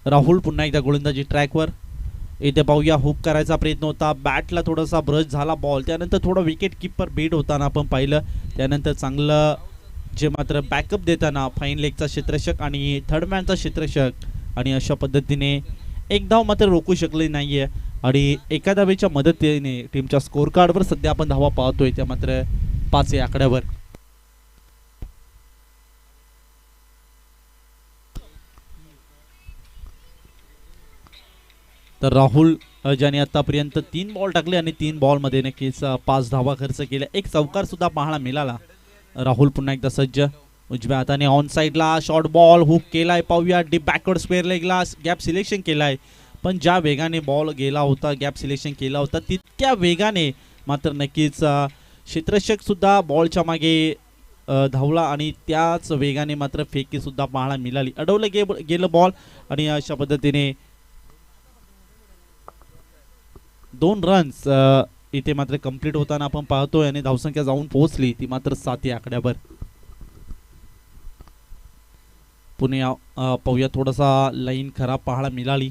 राहुल पुन्हा एकदा गोलंदाजी ट्रॅकवर. इथे पाहूया हुक करायचा प्रयत्न होता, बॅटला थोडासा ब्रश झाला बॉल, त्यानंतर थोडं विकेट किपर बीट होताना आपण पाहिलं. त्यानंतर चांगलं जे मात्र बॅकअप देताना फाईन लेगचा क्षेत्ररक्षक आणि थर्डमॅनचा क्षेत्ररक्षक, आणि अशा पद्धतीने एक धाव मात्र रोखू शकले नाहीये. आणि एका धावेच्या मदतीने टीमच्या स्कोर कार्डवर सध्या आपण धावा पाहतोय त्या मात्र 5 या आकड्यावर. तर राहुल ज्याने आतापर्यंत 3 बॉल टाकले आणि 3 बॉलमध्ये नक्कीच 5 धावा खर्च केल्या, एक चौकार सुद्धा पाहायला मिळाला. राहुल पुन्हा एकदा सज्ज, उजव्या हाताने ऑन साईडला शॉर्ट बॉल हुक केलाय. पाहूया डीप बॅकवर्ड स्क्वेअर लेगला गॅप सिलेक्शन केलाय, पण ज्या वेगाने बॉल गेला होता, गॅप सिलेक्शन केला होता, तितक्या वेगाने मात्र नक्कीच क्षेत्ररक्षक सुद्धा बॉलच्या मागे धावला आणि त्याच वेगाने मात्र फेकी सुद्धा पाहायला मिळाली. अडवलं गेलं बॉल आणि अशा पद्धतीने 2 रन्स इथे मात्र कंप्लीट होताना आपण पाहतोय आणि धावसंख्या जाऊन पोहोचली ती मात्र 7 या आकड्यावर. पुणे पाहूया थोडासा लाईन खराब पाहायला मिळाली,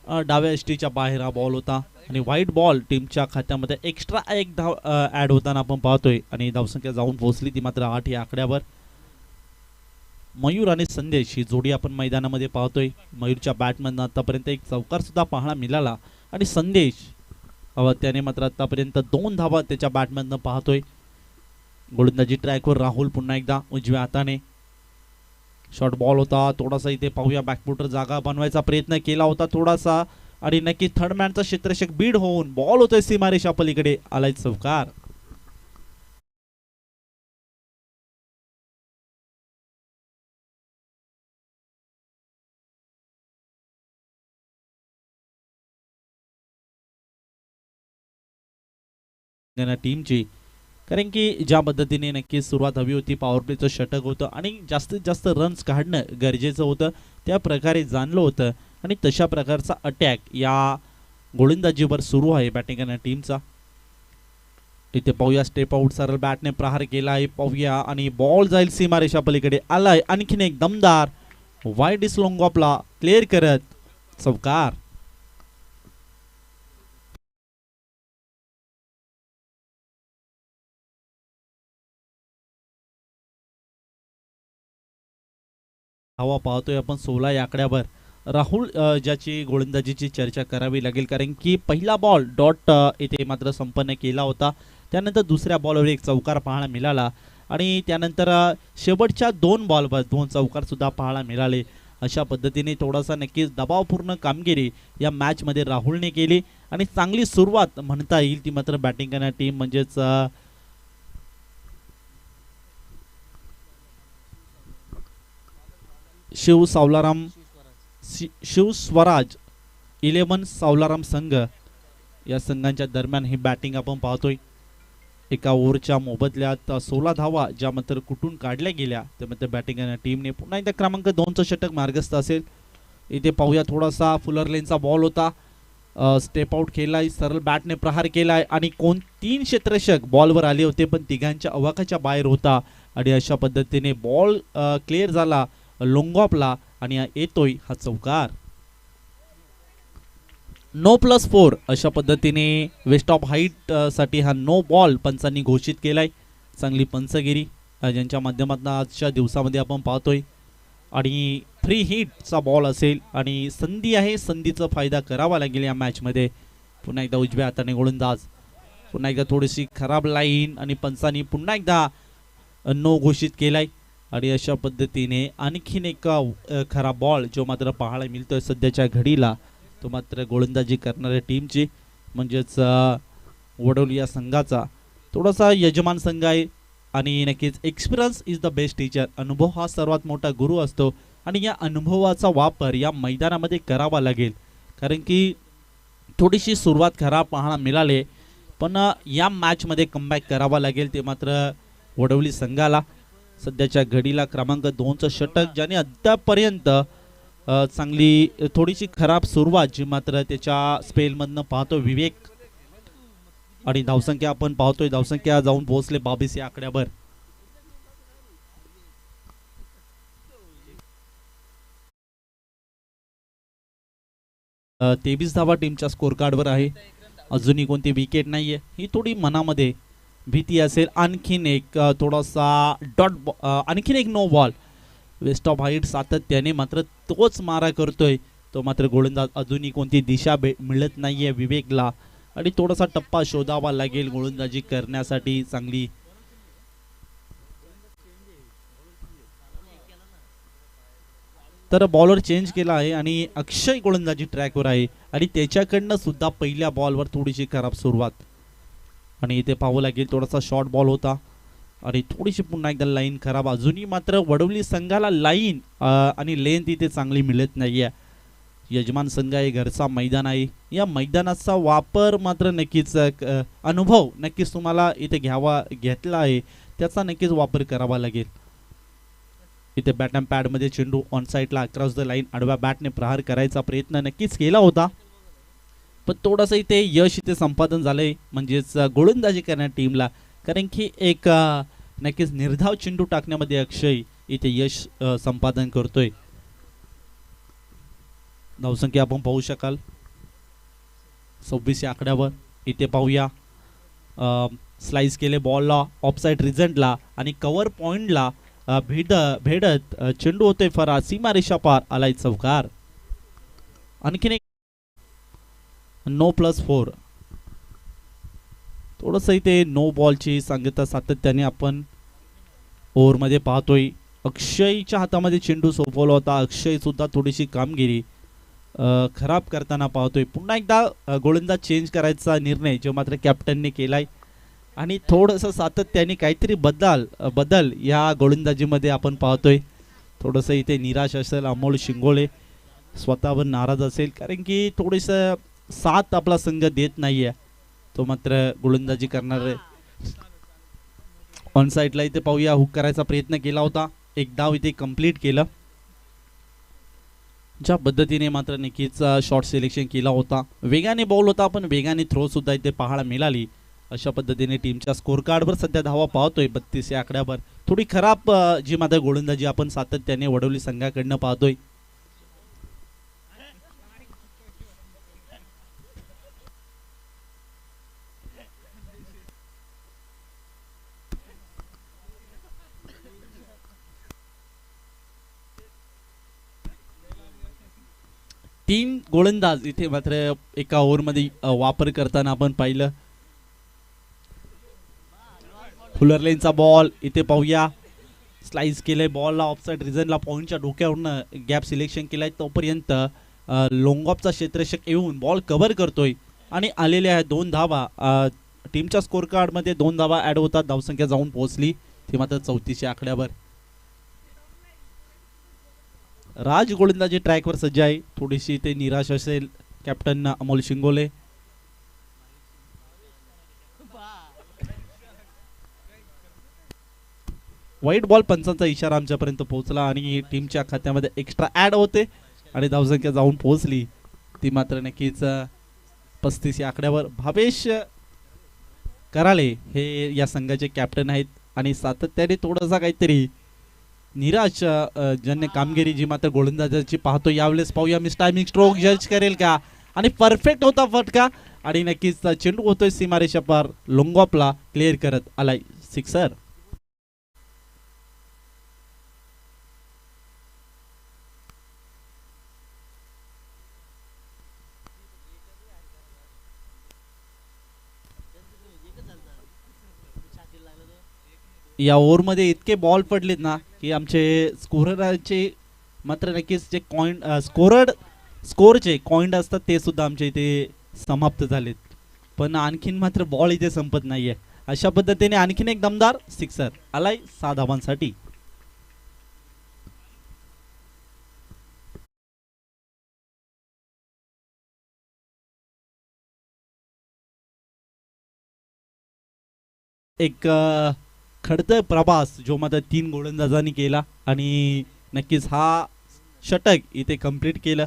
डाव्या एसटीच्या बाहेर हा बॉल होता आणि व्हाईट बॉल टीमच्या खात्यामध्ये एक्स्ट्रा एक धाव ऍड होताना आपण पाहतोय आणि धावसंख्या जाऊन पोहोचली ती मात्र 8 या आकड्यावर. मयूर आणि संदेश ही जोडी आपण मैदानामध्ये पाहतोय. मयूरच्या बॅटमधनं आतापर्यंत एक चौकार सुद्धा पाहायला मिळाला आणि संदेश त्याने मात्र आतापर्यंत 2 धावा त्याच्या बॅटमधनं पाहतोय. गोलंदाजी ट्रॅकवर राहुल पुन्हा एकदा उजव्या हाताने शॉर्ट बॉल होता, थोडासा इथे पाहूया बॅकफुटर जागा बनवायचा प्रयत्न केला होता थोडासा, आणि नक्की थर्डमॅनचा क्षेत्ररक्षक बीड होऊन बॉल होतोय सीमारेषा पलीकडे, आलाय चौकार. टीमची, कारण की ज्या पद्धतीने नक्की सुरुवात हवी होती, पॉवर प्लेचं षटक होतं आणि जास्तीत जास्त रन्स काढणं गरजेचं होतं, त्या प्रकारे जाणलं होतं आणि तशा प्रकारचा अटॅक या गोलंदाजीवर सुरू आहे बॅटिंग करणाऱ्या टीमचा. इथे पाहूया स्टेप आउट सरळ बॅटने प्रहार केलाय, पाहूया आणि बॉल जाईल सीमारेषा पलीकडे, आलाय आणखीन एक दमदार वाईड स्लॉंग ऑफला क्लिअर करत चौकार. हवा पाहतोय आपण 16 या आकड्यावर. राहुल ज्याची गोलंदाजीची चर्चा करावी लागेल, कारण की पहिला बॉल डॉट इथे मात्र संपन्न केला होता, त्यानंतर दुसऱ्या बॉलवर एक चौकार पाहायला मिळाला आणि त्यानंतर शेवटच्या 2 बॉलवर 2 चौकार सुद्धा पाहायला मिळाले. अशा पद्धतीने थोडासा नक्कीच दबावपूर्ण कामगिरी या मॅचमध्ये राहुलने केली आणि चांगली सुरुवात म्हणता येईल ती मात्र बॅटिंग करणारी टीम म्हणजेच शिव स्वराज 11 सावलाराम संघ या संघांच्या दरम्यान ही बॅटिंग आपण पाहतोय. एका ओव्हरच्या मोबदल्यात 16 धावा ज्या मात्र कुठून काढल्या गेल्या त्यामध्ये बॅटिंग करणाऱ्या टीमने पुन्हा एकदा क्रमांक 2चं षटक मार्गस्थ असेल. इथे पाहूया थोडासा फुलर लेनचा बॉल होता, स्टेप आउट केलाय, सरळ बॅटने प्रहार केलाय आणि 3 क्षेत्ररक्षक बॉलवर आले होते पण तिघांच्या अवाकाच्या बाहेर होता आणि अशा पद्धतीने बॉल क्लिअर झाला लोंगॉपला आणि येतोय हा चौकार. नो +4 अशा पद्धतीने वेस्ट ऑफ हाईट साठी हा नो बॉल पंचांनी घोषित केलाय. चांगली पंचगिरी ज्यांच्या माध्यमातून आजच्या दिवसामध्ये आपण पाहतोय आणि फ्री हिटचा बॉल असेल आणि संधी आहे, संधीचा फायदा करावा लागेल या मॅचमध्ये. पुन्हा एकदा उजव्या हाताने गोलंदाज, पुन्हा एकदा थोडीशी खराब लाईन आणि पंचांनी पुन्हा एकदा नो घोषित केलाय आणि अशा पद्धतीने आणखीन एक खराब बॉल जो मात्र पाहायला मिळतोय सध्याच्या घडीला, तो मात्र गोलंदाजी करणाऱ्या टीमची म्हणजेच वडोली या संघाचा. थोडासा यजमान संघ आहे आणि नक्कीच experience is the best teacher, अनुभव हा सर्वात मोठा गुरु असतो आणि या अनुभवाचा वापर या मैदानामध्ये करावा लागेल, कारण की थोडीशी सुरुवात खराब पाहायला मिळाले पण या मॅचमध्ये कमबॅक करावा लागेल ते मात्र वडोली संघाला. सध्याच्या घडीला क्रमांक 2चं षटक ज्याने अद्यापर्यंत चांगली थोडीशी खराब सुरुवात जी मात्र त्याच्या स्पेलमधनं पाहतो विवेक, आणि धावसंख्या आपण पाहतोय धावसंख्या जाऊन पोहोचले 22 या आकड्यावर. 23 धावा टीमच्या स्कोर कार्डवर आहे. अजूनही कोणती विकेट नाहीये. ही थोडी मनामध्ये भीती असेल. आणखीन एक थोडासा आणखीन एक no ball. Waist of height सातत्याने मात्र तोच मारा करतोय. तो मात्र गोलंदाज अजूनही कोणती दिशा मिळत नाहीये विवेकला आणि थोडासा टप्पा शोधावा लागेल गोलंदाजी करण्यासाठी चांगली. तर बॉलर चेंज केला आहे आणि अक्षय गोलंदाजी ट्रॅकवर आहे आणि त्याच्याकडनं सुद्धा पहिल्या बॉलवर थोडीशी खराब सुरुवात. आणि इथे पाहावं लागेल थोडासा शॉर्ट बॉल होता आणि थोडीशी पुन्हा एकदा लाईन खराब. अजूनही मात्र वडवली संघाला लाईन आणि लेंथ इथे चांगली मिळत नाहीये. यजमान संघ आहे, घरचा मैदान आहे. या मैदानाचा वापर मात्र नक्कीच अनुभव नक्कीच तुम्हाला इथे घेतला आहे त्याचा नक्कीच वापर करावा लागेल. इथे बॅट अँड पॅडमध्ये चेंडू ऑन साईडला अक्रॉस द लाईन आडव्या बॅटने प्रहार करायचा प्रयत्न नक्कीच केला होता पण थोडंसं इथे यश इथे संपादन झालंय म्हणजेच गोलंदाजी करण्या टीमला. कारण की एक नक्कीच निर्धाव चेंडू टाकण्यामध्ये अक्षय इथे यश संपादन करतोय. धावसंख्या आपण पाहू शकाल 26 या आकड्यावर. इथे पाहूया स्लाइस केले बॉलला ऑफसाईड रिझल्टला आणि कव्हर पॉइंटला भेडत चेंडू होते फरार. सीमारेषा पार आलाय चौकार. आणखीन एक नो +4. थोडंसं इथे नो बॉलची सांगता सातत्याने आपण ओव्हरमध्ये पाहतोय. अक्षयच्या हातामध्ये चेंडू सोपवला होता. अक्षय सुद्धा थोडीशी कामगिरी खराब करताना पाहतोय. पुन्हा एकदा गोलंदाज चेंज करायचा निर्णय जो मात्र कॅप्टनने केलाय आणि थोडंसं सातत्याने काहीतरी बदल या गोलंदाजीमध्ये आपण पाहतोय. थोडंसं इथे निराश असेल अमोल शिंगोळे, स्वतःवर नाराज असेल कारण की थोडंसं साथ आपला संघ देत नाहीये. तो मात्र गोलंदाजी करणार ऑन साईडला इथे पाहूया हुक करायचा प्रयत्न केला होता. एक डाव इथे कंप्लीट केलं. ज्या पद्धतीने मात्र नक्कीच शॉर्ट सिलेक्शन केला होता. वेगाने बॉल होता पण वेगाने थ्रो सुद्धा इथे पाहायला मिळाली. अशा पद्धतीने टीमच्या स्कोर कार्डवर सध्या धावा पाहतोय 32 या आकड्यावर. थोडी खराब जी मात्र गोलंदाजी आपण सातत्याने वडवली संघाकडनं पाहतोय. तीन गोलंदाज इथे मात्र एका ओव्हरमध्ये वापर करताना आपण पाहिलं. फुलर लेनचा बॉल इथे पाहूया. स्लाइस केले बॉलला ऑफसाईड रिझनला पॉईंटच्या डोक्यावरनं गॅप सिलेक्शन केलाय. तोपर्यंत लोंगॉपचा क्षेत्ररक्षक येऊन बॉल कव्हर करतोय आणि आलेल्या आहेत 2 धावा. टीमच्या स्कोर कार्डमध्ये 2 धावा ॲड होतात. धावसंख्या जाऊन पोहोचली ती मात्र 34 या आकड्यावर. राज गोलंदाजी ट्रॅकवर सज्ज आहे. थोडीशी इथे निराश असेल कॅप्टन अमोल शिंगोले. वाईट बॉल पंचांचा इशारा आमच्यापर्यंत पोहोचला आणि टीमच्या खात्यामध्ये एक्स्ट्रा ॲड होते आणि धावसंख्या जाऊन पोहोचली ती मात्र नक्कीच 35 या आकड्यावर. भावेश कराळे हे या संघाचे कॅप्टन आहेत आणि सातत्याने थोडासा काहीतरी निराश जन्य कामगिरी जी मात्र गोलंदाजाची पाहतो. यावेळेस पाहूया मिस टायमिंग स्ट्रोक जज करेल का आणि परफेक्ट होता फटका आणि नक्कीच चेंडू होतोय सीमारेषा पार. लोंगॉपला क्लिअर करत आलाय सिक्सर. या ओव्हरमध्ये इतके बॉल पडलेत ना की आमचे स्कोररचे मात्र नक्कीच जे स्कोरचे कॉइंट असतात ते सुद्धा आमच्या इथे समाप्त झालेत पण आणखीन मात्र बॉल इथे संपत नाहीये. अशा पद्धतीने आणखीन एक दमदार सिक्सर आलाय 6 धावांसाठी. एक खडतर प्रवास जो मात्र 3 गोलंदाजांनी केला आणि नक्कीच हा षटक इथे कंप्लीट केलं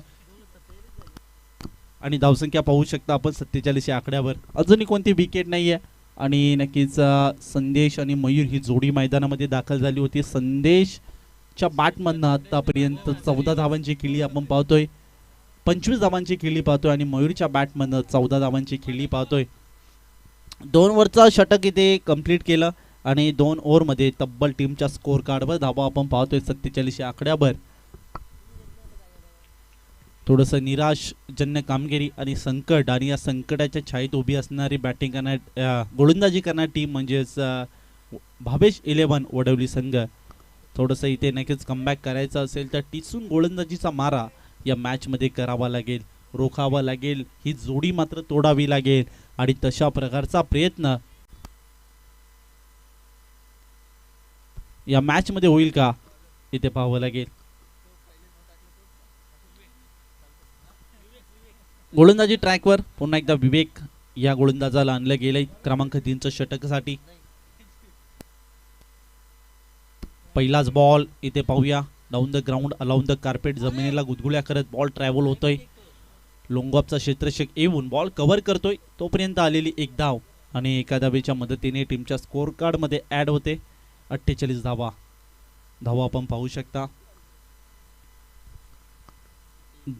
आणि धावसंख्या पाहू शकता आपण 47 या आकड्यावर. अजूनही कोणती विकेट नाहीये आणि नक्कीच संदेश आणि मयूर ही जोडी मैदानामध्ये दाखल झाली होती. संदेशच्या बॅटमधनं आतापर्यंत 14 धावांची किल्ली आपण पाहतोय 25 धावांची खेळी पाहतोय आणि मयूरच्या बॅटमधनं 14 धावांची खेळी पाहतोय. 2 ओव्हरचा षटक इथे कंप्लीट केलं आणि 2 ओव्हरमध्ये तब्बल टीमच्या स्कोर कार्डवर धावा आपण पाहतोय 47 या आकड्यावर. थोडंसं निराशजन्य कामगिरी आणि संकट, आणि या संकटाच्या छायेत उभी असणारी बॅटिंग करणारी गोलंदाजी करणारी टीम म्हणजेच भावेश 11 वडवली संघ. थोडंसं इथे नक्कीच कमबॅक करायचं असेल तर टिचून गोलंदाजीचा मारा या मॅचमध्ये करावा लागेल, रोखावा लागेल, ही जोडी मात्र तोडावी लागेल आणि तशा प्रकारचा प्रयत्न या मॅचमध्ये होईल का इथे पाहावं लागेल. गोलंदाजी ट्रॅकवर पुन्हा एकदा विवेक या गोलंदाजाला आणलं गेलंय क्रमांक 3च्या षटकासाठी. पहिलाच बॉल इथे पाहूया. Down the ground alone the carpet, जमिनीला गुदगुल्या करत बॉल ट्रॅव्हल होतोय. लोंगॉपचा क्षेत्ररक्षक येऊन बॉल कव्हर करतोय तोपर्यंत आलेली एक धाव आणि एका धावेच्या मदतीने टीमच्या स्कोर कार्ड मध्ये ऍड होते 48 धावा. आपण पाहू शकता.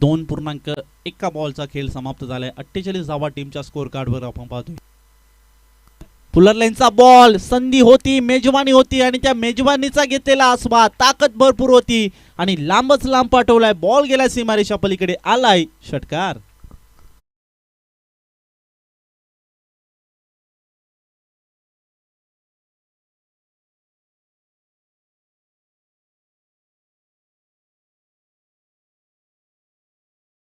2.1 बॉलचा खेळ समाप्त झालाय. 48 धावा टीमच्या स्कोर कार्डवर आपण पाहतोय. पुलर लाईनचा बॉल, संधी होती, मेजवानी होती आणि त्या मेजवानीचा घेतलेला आस्वाद, ताकद भरपूर होती आणि लांबच लांब पाठवलाय. बॉल गेला सीमारेषा पलीकडे, आलाय षटकार.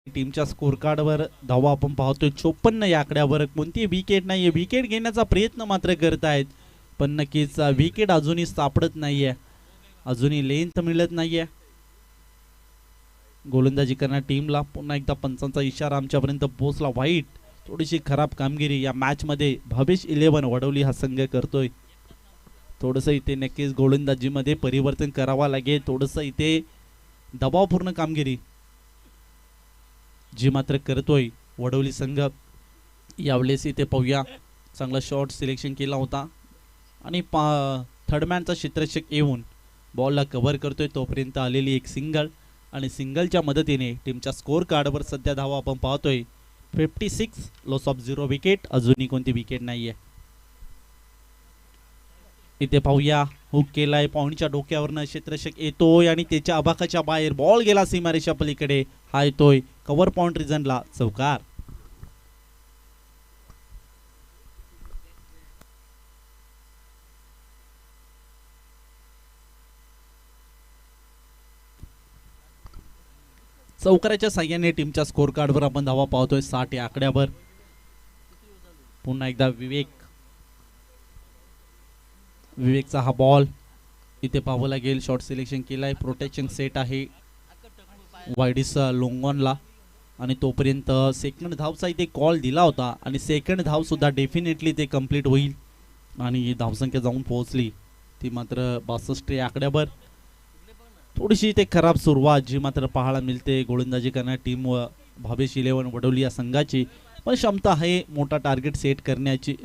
टीमच्या स्कोर कार्डवर धावा आपण पाहतोय 54 या आकड्यावर. कोणती विकेट नाहीये. विकेट घेण्याचा प्रयत्न मात्र करतायत पण नक्कीच विकेट अजूनही सापडत नाहीये, अजूनही लेंथ मिळत नाहीये. गोलंदाजी करणाऱ्या टीमला पुन्हा एकदा पंचांचा इशारा आमच्यापर्यंत पोहोचला. वाईट, थोडीशी खराब कामगिरी या मॅच मध्ये भावेश 11 वडवली हा संघ करतोय. थोडंसं इथे नक्कीच गोलंदाजीमध्ये परिवर्तन करावा लागेल. थोडंसं इथे दबावपूर्ण कामगिरी जी मात्र करतोय वडवली संघ. यावेळेस इथे पाहूया, चांगला शॉट सिलेक्शन केला होता आणि थर्डमॅनचा क्षेत्ररक्षक येऊन बॉलला कव्हर करतोय तोपर्यंत आलेली एक सिंगल आणि सिंगलच्या मदतीने टीमच्या स्कोर कार्डवर सध्या धावा आपण पाहतोय 56, लॉस ऑफ 0 विकेट. अजूनही कोणती विकेट नाहीये. इथे पाहूया, हुक केलाय पॉइंटच्या डोक्यावरनं, क्षेत्ररक्षक येतोय आणि त्याच्या आभाकाच्या बाहेर बॉल गेला सीमारेषा पलीकडे. हा येतोय कव्हर पॉइंट रिजनला चौकार. चौकाराच्या साह्याने टीमच्या स्कोर कार्डवर आपण धावा पाहतोय 60 या आकड्यावर. पुन्हा एकदा विवेकचा हा बॉल इथे पाहावं लागेल. शॉर्ट सिलेक्शन केलाय, प्रोटेक्शन सेट आहे वायडिस लोंगॉनला आणि तोपर्यंत सेकंड धावचा इथे कॉल दिला होता आणि सेकंड धाव सुद्धा डेफिनेटली ते कंप्लीट होईल आणि धावसंख्या जाऊन पोहोचली ती मात्र 62 या आकड्यावर. थोडीशी ते खराब सुरुवात जी मात्र पाहायला मिळते गोलंदाजी करणाऱ्या टीम व भावेश 11 वडवली या संघाची, पण क्षमता आहे मोठा टार्गेट सेट करण्याची,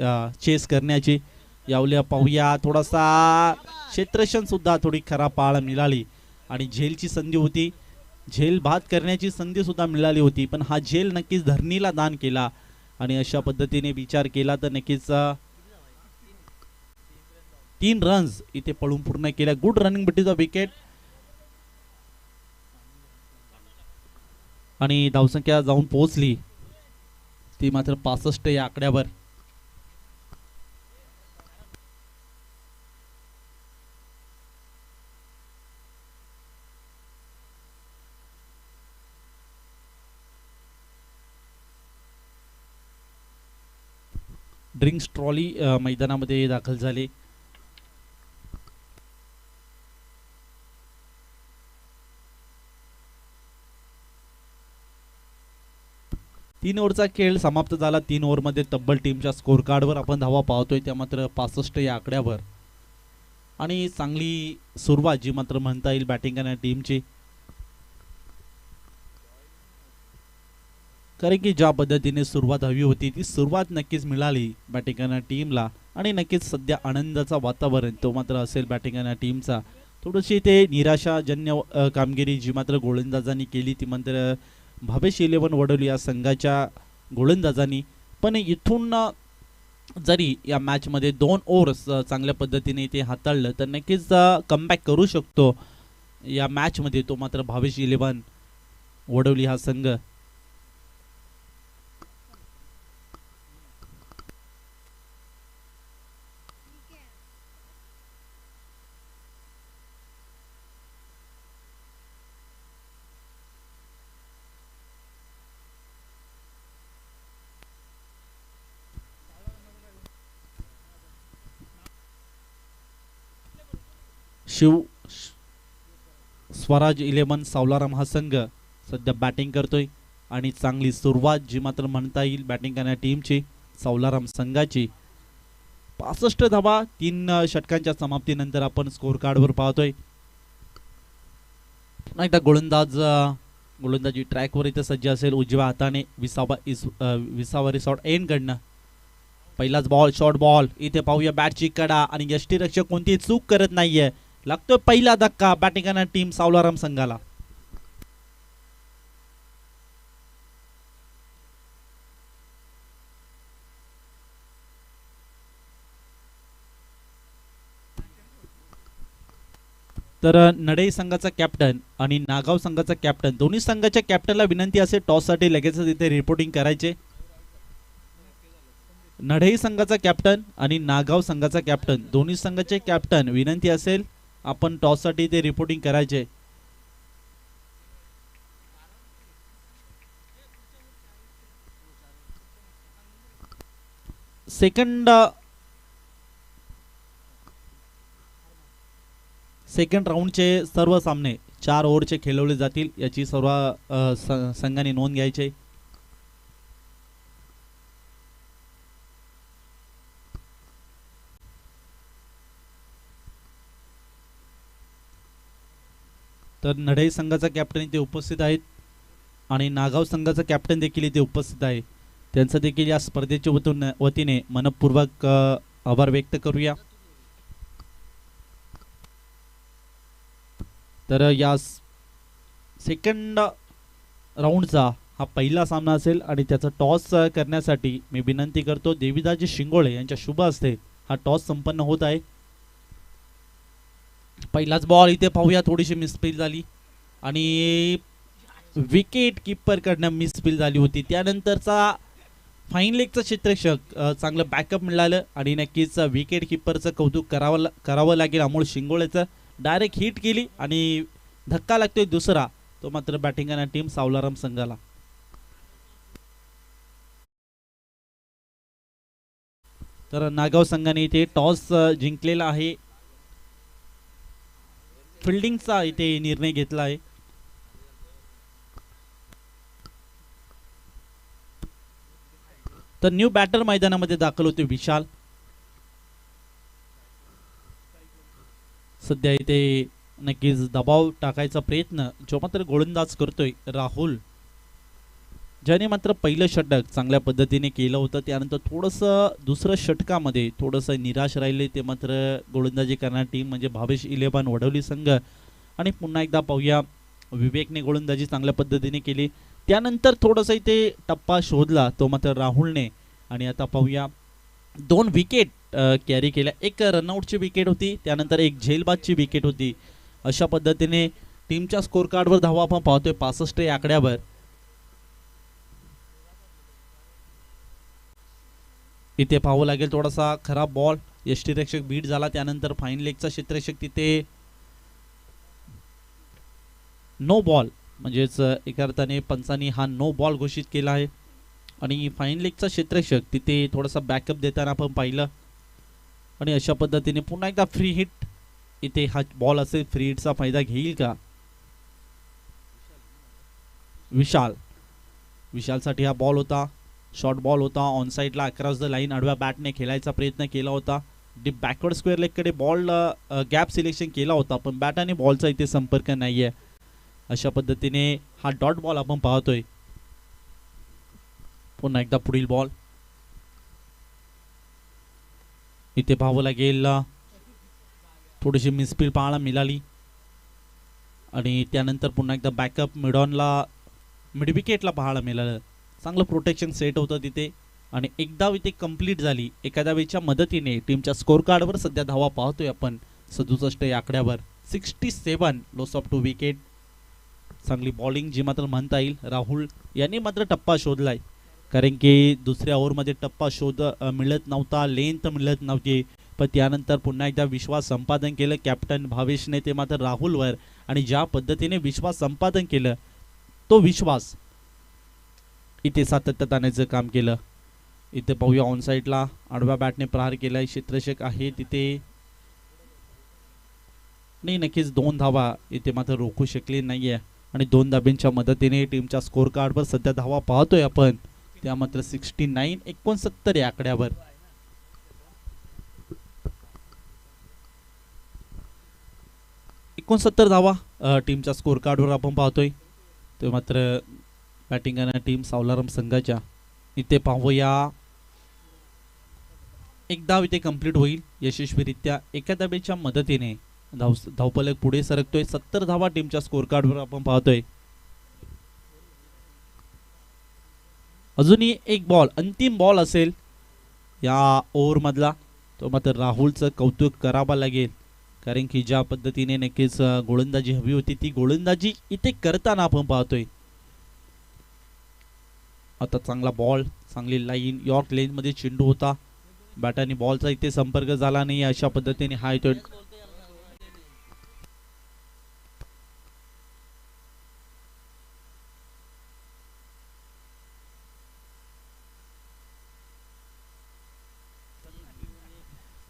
चेस करण्याची. यावल्या पाहूया, थोडासा क्षेत्ररक्षण सुद्धा थोडी खराब पाहायला मिळाली आणि झेलची संधी होती, झेल बाद करण्याची संधी सुद्धा मिळाली होती, पण हा झेल नक्कीच धरणीला दान केला आणि अशा पद्धतीने विचार केला तर नक्कीच 3 रन्स इथे पळून पूर्ण केल्या. गुड रनिंग बटीचा विकेट आणि धावसंख्या जाऊन पोहोचली ती मात्र 65 या आकड्यावर. ड्रिंक्स ट्रॉली मैदानामध्ये दाखल झाले. तीन ओव्हरचा खेळ समाप्त झाला. 3 ओव्हरमध्ये तब्बल टीमच्या स्कोर कार्डवर आपण धावा पाहतोय त्या मात्र 65 या आकड्यावर आणि चांगली सुरुवात जी मात्र म्हणता येईल बॅटिंग करणाऱ्या टीमची, कारण की ज्या पद्धतीने सुरुवात हवी होती ती सुरुवात नक्कीच मिळाली बॅटिंग करणाऱ्या टीमला आणि नक्कीच सध्या आनंदाचा वातावरण तो मात्र असेल बॅटिंग करणाऱ्या टीमचा. थोडीशी ते निराशाजन्य कामगिरी जी मात्र गोलंदाजांनी केली ती मात्र भावेश इलेव्हन वडोली या संघाच्या गोलंदाजांनी. पण इथून जरी या मॅचमध्ये 2 ओव्हर्स चांगल्या पद्धतीने ते हाताळलं तर नक्कीच कमबॅक करू शकतो या मॅचमध्ये तो मात्र भावेश इलेव्हन वडोली हा संघ. शिव स्वराज इलेव्हन सावलाराम हा संघ सध्या बॅटिंग करतोय आणि चांगली सुरुवात जी मात्र म्हणता येईल बॅटिंग करणाऱ्या टीमची सावलाराम संघाची. 65 धावा 3 षटकांच्या समाप्तीनंतर आपण स्कोर कार्डवर पाहतोय. पुन्हा एकदा गोलंदाजी ट्रॅकवर इथे सज्ज असेल. उजव्या हाताने विसावा रिसॉर्ट एन कडनं पहिलाच बॉल, शॉर्ट बॉल. इथे पाहूया बॅटची कडा आणि यष्टीरक्षक कोणतीही चूक करत नाहीये. लागतोय पहिला धक्का बॅटिंग करणाऱ्या टीम सावलाराम संघाला. तर नडे संघाचा कॅप्टन आणि नागाव संघाचा कॅप्टन दोन्ही संघाच्या कॅप्टनला विनंती असेल टॉससाठी लगेचच इथे रिपोर्टिंग करायचे. नडे संघाचा कॅप्टन आणि नागाव संघाचा कॅप्टन दोन्ही संघाचे कॅप्टन विनंती असेल आपण टॉससाठी इथे रिपोर्टिंग करायचे. सेकंड राऊंडचे सर्व सामने 4 ओव्हरचे खेळवले जातील याची सर्व संघांनी नोंद घ्यायची. तर नडे संघाचा कॅप्टन इथे उपस्थित आहेत आणि नागाव संघाचा कॅप्टन देखील इथे उपस्थित आहे. त्यांचं देखील या स्पर्धेच्या वतीने मनपूर्वक आभार व्यक्त करूया. तर या सेकंड राऊंडचा हा पहिला सामना असेल आणि त्याचा टॉस करण्यासाठी मी विनंती करतो देवीदाजी शिंगोळे यांच्या शुभ हस्ते हा टॉस संपन्न होत आहे. पहिलाच बॉल इथे पाहूया थोडीशी मिसफील झाली आणि विकेट किपर कडनं मिसफील झाली होती. त्यानंतरचा फाईन लेगचं क्षेत्ररक्षक चांगलं बॅकअप मिळालं आणि नक्कीच विकेट किपरचं कौतुक करावं लागेल. अमोल शिंगोळेचं डायरेक्ट हिट केली आणि धक्का लागतोय दुसरा तो मात्र बॅटिंग करणारी टीम सावलाराम संघाला. तर नागाव संघाने इथे टॉस जिंकलेला आहे. फिल्डिंगचा इथे निर्णय घेतला आहे. तर न्यू बॅटर मैदानामध्ये दाखल होते विशाल. सध्या इथे नक्कीच दबाव टाकायचा प्रयत्न जो मात्र गोलंदाज करतोय राहुल, ज्याने मात्र पहिलं षटक चांगल्या पद्धतीने केलं होतं. त्यानंतर थोडंसं दुसरं षटकामध्ये थोडंसं निराश राहिले ते मात्र गोलंदाजी करणारी टीम म्हणजे भावेश इलेव्हन वडोली संघ. आणि पुन्हा एकदा पाहूया विवेकने गोलंदाजी चांगल्या पद्धतीने केली. त्यानंतर थोडंसं इथे टप्पा शोधला तो मात्र राहुलने. आणि आता पाहूया 2 विकेट कॅरी केल्या. एक रनआउटची विकेट होती त्यानंतर एक झेलबादची विकेट होती. अशा पद्धतीने टीमच्या स्कोर कार्डवर धावा आपण पाहतोय 65 या आकड्यावर. इथे पाहावं लागेल थोडासा खराब बॉल, यष्टीरक्षक बीट झाला. त्यानंतर फाईन लेगचा क्षेत्ररक्षक तिथे नो बॉल म्हणजेच एका अर्थाने पंचांनी हा नो बॉल घोषित केला आहे. आणि फाईन लेगचा क्षेत्ररक्षक तिथे थोडासा बॅकअप देताना आपण पाहिलं. आणि अशा पद्धतीने पुन्हा एकदा फ्री हिट इथे हा बॉल असेल. फ्री हिटचा फायदा घेईल का विशालसाठी हा बॉल होता. शॉर्ट बॉल होता ऑन साईडला अक्रॉस द लाईन आडव्या बॅटने खेळायचा प्रयत्न केला होता. डीप बॅकवर्ड स्क्वेअर लेगकडे बॉल गॅप सिलेक्शन केला होता पण बॅट आणि बॉलचा इथे संपर्क नाहीये. अशा पद्धतीने हा डॉट बॉल आपण पाहतोय. पुन्हा एकदा पुढील बॉल इथे पाहावं लागेल थोडीशी मिसफील पाहायला मिळाली. आणि त्यानंतर पुन्हा एकदा बॅकअप मिडॉनला मिडविकेटला पाहायला मिळालं. चांगलं प्रोटेक्शन सेट होतं तिथे आणि एक धाव इथे कंप्लीट झाली. एका धावेच्या मदतीने टीमच्या स्कोर कार्डवर सध्या धावा पाहतोय आपण 67 या आकड्यावर. 67 लॉस ऑफ 2 विकेट. चांगली बॉलिंग जी मात्र म्हणता येईल. राहुल यांनी मात्र टप्पा शोधलाय, कारण की दुसऱ्या ओव्हरमध्ये टप्पा मिळत नव्हता, लेंथ मिळत नव्हती. पण त्यानंतर पुन्हा एकदा विश्वास संपादन केलं कॅप्टन भावेशने ते मात्र राहुलवर, आणि ज्या पद्धतीने विश्वास संपादन केलं तो विश्वास इथे सातत्यात आणायचं काम केलं. इथे पाहूया ऑन साईडला आडव्या बॅटने प्रहार केलाय. क्षेत्ररक्षक आहे तिथे नाही, नक्कीच 2 धावा इथे मात्र रोखू शकली नाहीये आणि 2 धाब्यांच्या मदतीने टीमच्या स्कोर कार्डवर सध्या धावा पाहतोय आपण त्या मात्र 69 या आकड्यावर. धावा टीमच्या स्कोर कार्डवर आपण पाहतोय. ते मात्र बॅटिंग करणाऱ्या टीम सावलाराम संघाच्या. इथे पाहूया एक धाव इथे कंप्लीट होईल यशस्वीरित्या एका धाब्याच्या मदतीने. धावफलक पुढे सरकतोय. 70 धावा टीमच्या स्कोर कार्डवर आपण पाहतोय. अजूनही एक बॉल, अंतिम बॉल असेल या ओव्हर मधला, तो मात्र राहुलचं कौतुक करावं लागेल, कारण की ज्या पद्धतीने नक्कीच गोलंदाजी हवी होती ती गोलंदाजी इथे करताना आपण पाहतोय. आता चांगला बॉल, चांगली लाईन, यॉर्क लेन मध्ये चेंडू होता. बॅटाने बॉलचा इथे संपर्क झाला नाही. अशा पद्धतीने हा येतोय.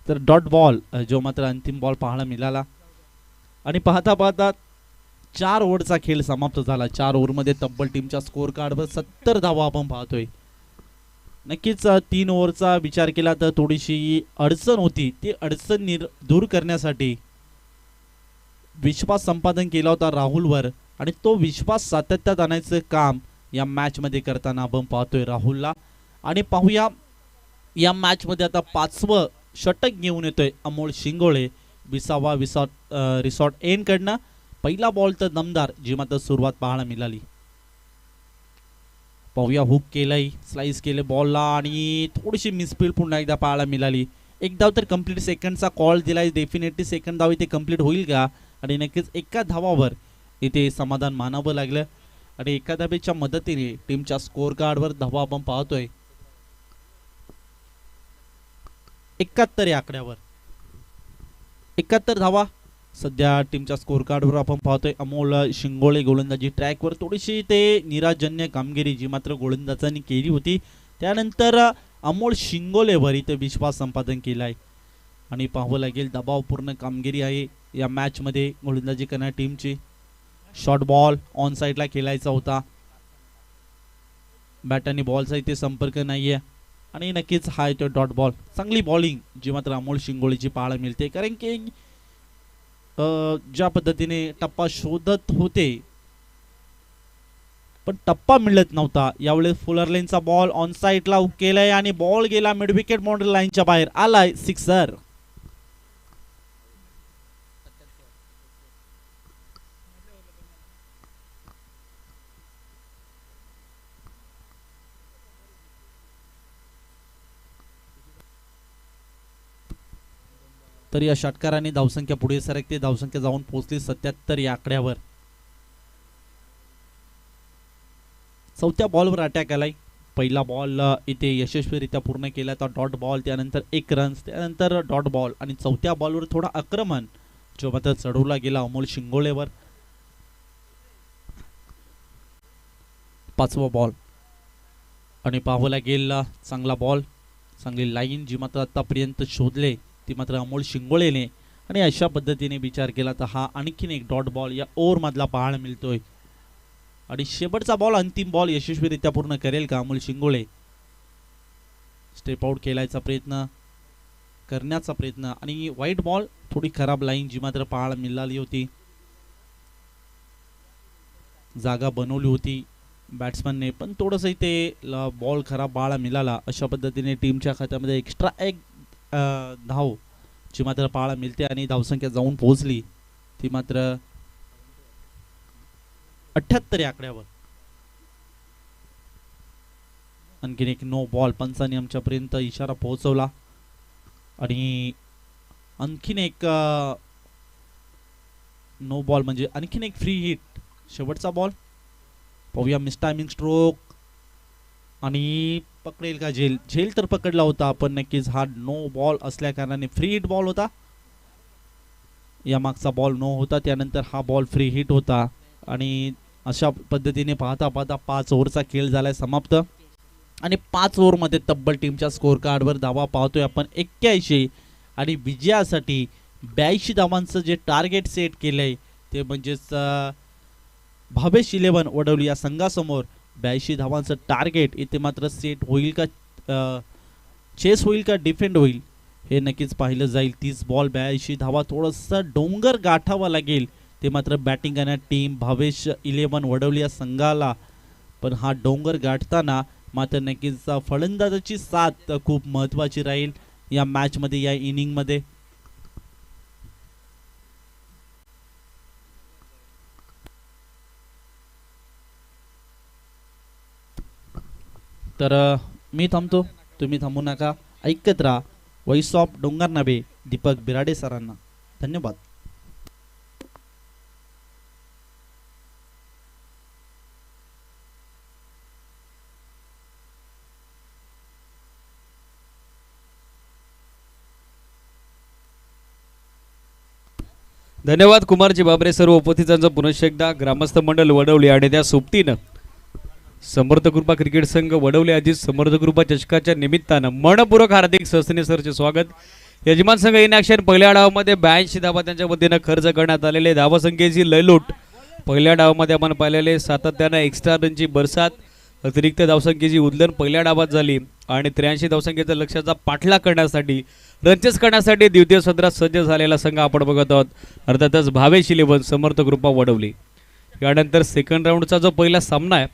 तर डॉट बॉल जो मात्र अंतिम बॉल पाहायला मिळाला. आणि पाहता पाहता 4 ओव्हरचा खेळ समाप्त झाला. 4 ओव्हरमध्ये तब्बल टीमच्या स्कोर कार्डवर 70 धावा आपण पाहतोय. नक्कीच 3 ओव्हरचा विचार केला तर थोडीशी अडचण होती. ती अडचण दूर करण्यासाठी विश्वास संपादन केला होता राहुलवर, आणि तो विश्वास सातत्यात आणायचं काम या मॅच मध्ये करताना आपण पाहतोय राहुलला. आणि पाहूया या मॅच मध्ये आता 5वं षटक घेऊन येतोय अमोल शिंगोळे 20वा रिसॉर्ट एन कडनं. पहिला बॉल तर दमदार जी मात्र सुरुवात पाहायला मिळाली. पाहूया हुक केलंय, स्लाइस केले बॉलला आणि थोडीशी मिसफील्ड पुन्हा एकदा पाहायला मिळाली. एक धाव तर कंप्लीट सेकंडचा कॉल दिलाय. डेफिनेटली सेकंड धाव इथे कंप्लीट होईल का, आणि नक्कीच एका धावावर इथे समाधान मानावं लागलं. आणि एका धावेच्या मदतीने टीमच्या स्कोर कार्डवर धावा आपण पाहतोय 71 या आकड्यावर. 71 धावा सध्या टीमच्या स्कोर कार्डवर आपण पाहतोय. अमोल शिंगोळे गोलंदाजी ट्रॅकवर थोडीशी ते निराजन्य कामगिरी जी मात्र गोलंदाजांनी केली होती, त्यानंतर अमोल शिंगोळेवर इथे विश्वास संपादन केलाय. आणि पाहावं लागेल दबावपूर्ण कामगिरी आहे या मॅच मध्ये गोलंदाजी करणाऱ्या टीमची. शॉर्ट बॉल ऑन साईडला खेळायचा होता. बॅटाने बॉलचा इथे संपर्क नाहीये, आणि नक्कीच हा येतो डॉट बॉल. चांगली बॉलिंग जी मात्र अमोल शिंगोळेची पाहायला मिळते, कारण की ज्या पद्धतीने टप्पा शोधत होते पण टप्पा मिळत नव्हता. यावेळेस फुलर लेनचा बॉल ऑन साईडला हुक केलाय आणि बॉल गेला मिड विकेट बाउंड्री लाईनच्या बाहेर, आलाय सिक्सर. तर या षटकाराने धावसंख्या पुढे सरकते. धावसंख्या जाऊन पोहोचली 77 या आकड्यावर. चौथ्या बॉलवर अटॅक आलाय. पहिला बॉल इथे यशस्वीरित्या पूर्ण केला तर डॉट बॉल, त्यानंतर 1 रन, त्यानंतर डॉट बॉल, आणि चौथ्या बॉलवर थोडा आक्रमण जो मात्र चढवला गेला अमोल शिंगोळेवर. 5वा बॉल आणि पाहावं लागेल चांगला बॉल, चांगली लाईन जी मात्र आतापर्यंत शोधले ती मात्र अमोल शिंगोळेने. आणि अशा पद्धतीने विचार केला तर हा आणखीन एक डॉट बॉल या ओव्हर मधला पाहायला मिळतोय. आणि शेवटचा बॉल, अंतिम बॉल यशस्वीरित्या पूर्ण करेल का अमोल शिंगोळे. स्टेप आउट केलायचा प्रयत्न करण्याचा प्रयत्न, आणि वाईट बॉल, थोडी खराब लाईन जी मात्र पाहायला मिळाली होती. जागा बनवली होती बॅट्समनने, पण थोडंसं इथे बॉल खराब पाहायला मिळाला. अशा पद्धतीने टीमच्या खात्यामध्ये एक्स्ट्रा एक धाव जी मात्र पाहायला मिळते, आणि धावसंख्या जाऊन पोहोचली ती मात्र 78 या आकड्यावर. आणखीन एक नो बॉल पंचांनी आमच्यापर्यंत इशारा पोहोचवला आणि आणखीन एक नो बॉल म्हणजे आणखीन एक फ्री हिट शेवटचा बॉल पाहूया मिस टायमिंग स्ट्रोक आणि पकडेल का झेल झेल तर पकडला होता पण नक्कीच हा नो बॉल असल्या कारणाने फ्री हिट बॉल होता या मागचा बॉल नो होता त्यानंतर हा बॉल फ्री हिट होता आणि अशा पद्धतीने पाहता पाहता 5 ओव्हरचा खेळ झालाय समाप्त आणि 5 ओव्हरमध्ये तब्बल टीमच्या स्कोअर कार्डवर धावा पाहतोय आपण 81 आणि विजयासाठी 82 धावांचं जे टार्गेट सेट केलंय ते म्हणजेच भावेश 11 वडवली या संघासमोर 82 धावांचं टार्गेट इथे मात्र सेट होईल का चेस होईल का डिफेंड होईल हे नक्कीच पाहिलं जाईल 30 बॉल 82 धावा थोडंसं डोंगर गाठावा लागेल ते मात्र बॅटिंग करण्यात टीम भावेश 11 वडवली या संघाला पण हा डोंगर गाठताना मात्र नक्कीच फलंदाजाची साथ खूप महत्त्वाची राहील या मॅचमध्ये या इनिंगमध्ये तर मी थांबतो तुम्ही थांबू नका ऐकत राहा व्हॉइस ऑफ डोंगर नाबे दीपक बिराडे सरांना धन्यवाद धन्यवाद कुमारजी बाबरे सर्व उपस्थितांचं पुनश्च एकदा ग्रामस्थ मंडळ वडवले आणि त्या सोबतीनं समर्थ कृपा क्रिकेट संघ वडवले अजित समर्थ कृपा चषकाच्या निमित्तानं मनपूर्वक हार्दिक सहस्ने सरचे स्वागत यजमान संघ इन ॲक्शन पहिल्या डावामध्ये 82 धावा त्यांच्या वतीनं खर्च करण्यात आलेले धावसंख्येची लयलूट पहिल्या डावामध्ये आपण पाहिलेले सातत्यानं एक्स्ट्रा रनची बरसात अतिरिक्त धावसंख्येची उधळण पहिल्या डावात झाली आणि 83 धावसंख्येच्या लक्ष्याचा पाठलाग करण्यासाठी रनचेस करण्यासाठी द्वितीय सत्रात सज्ज झालेला संघ आपण बघत आहोत अर्थातच भावेश 11 समर्थ कृपा वडवली यानंतर सेकंड राऊंडचा जो पहिला सामना आहे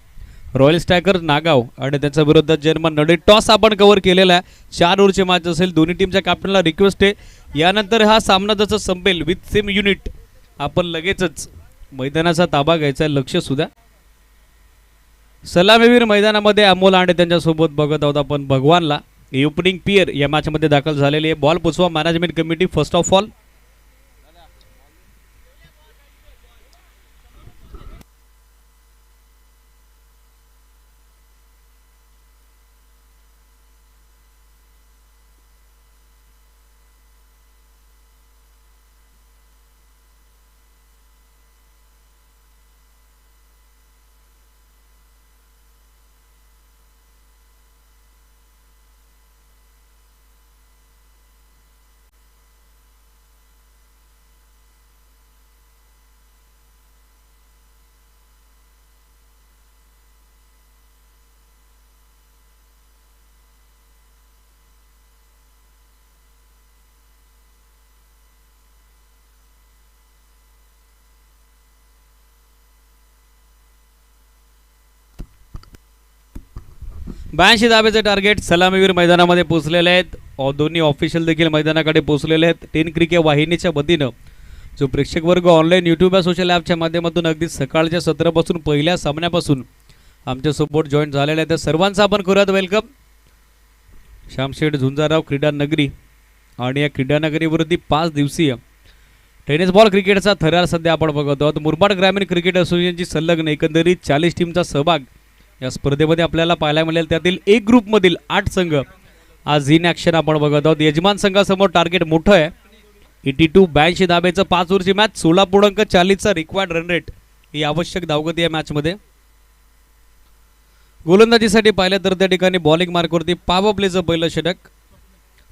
रॉयल स्ट्रायकर नागाव आणि त्यांच्या विरोधात जर्मन नडे टॉस आपण कव्हर केलेला आहे 4 ओव्हरची मॅच असेल दोन्ही टीमच्या कॅप्टनला रिक्वेस्ट आहे यानंतर हा सामना जसं संपेल विथ सेम युनिट आपण लगेचच मैदानाचा ताबा घ्यायचा लक्ष सुद्धा सलामीवीर मैदानामध्ये अमोल आणि त्यांच्यासोबत बघत आहोत आपण भगवानला ओपनिंग पियर या मॅचमध्ये दाखल झालेली आहे बॉल पुसवा management committee first of all ब्याऐंशी धाब्याचे टार्गेट सलामीवीर मैदानामध्ये पोहोचलेले आहेत दोन्ही ऑफिशियल देखील मैदानाकडे पोहोचलेले आहेत 10 क्रिकेट वाहिनीच्या वतीनं जो प्रेक्षक वर्ग ऑनलाईन यूट्यूब या सोशल ॲपच्या माध्यमातून अगदी सकाळच्या सत्रापासून पहिल्या सामन्यापासून आमच्यासोबत जॉईन झालेले आहेत त्या सर्वांचं आपण करूयात वेलकम श्यामशेठ झुंजाराव क्रीडा नगरी आणि या क्रीडा नगरीवरती 5 दिवसीय टेनिस बॉल क्रिकेटचा थरार सध्या आपण बघत आहोत मुरबाड ग्रामीण क्रिकेट असोसिएशनची संलग्न एकंदरीत 40 टीमचा सहभाग या स्पर्धेमध्ये आपल्याला पाहायला मिळेल त्यातील एक ग्रुपमधील 8 संघ आज इन ॲक्शन आपण बघत आहोत यजमान संघासमोर टार्गेट मोठं आहे 82 धाब्याचं 5 ओव्हरची मॅच 16.40चा रिक्वायर्ड रन रेट ही आवश्यक धावगती या मॅचमध्ये गोलंदाजीसाठी पाहिलं तर त्या ठिकाणी बॉलिंग मार्कवरती पॉवर प्लेचं पहिलं षटक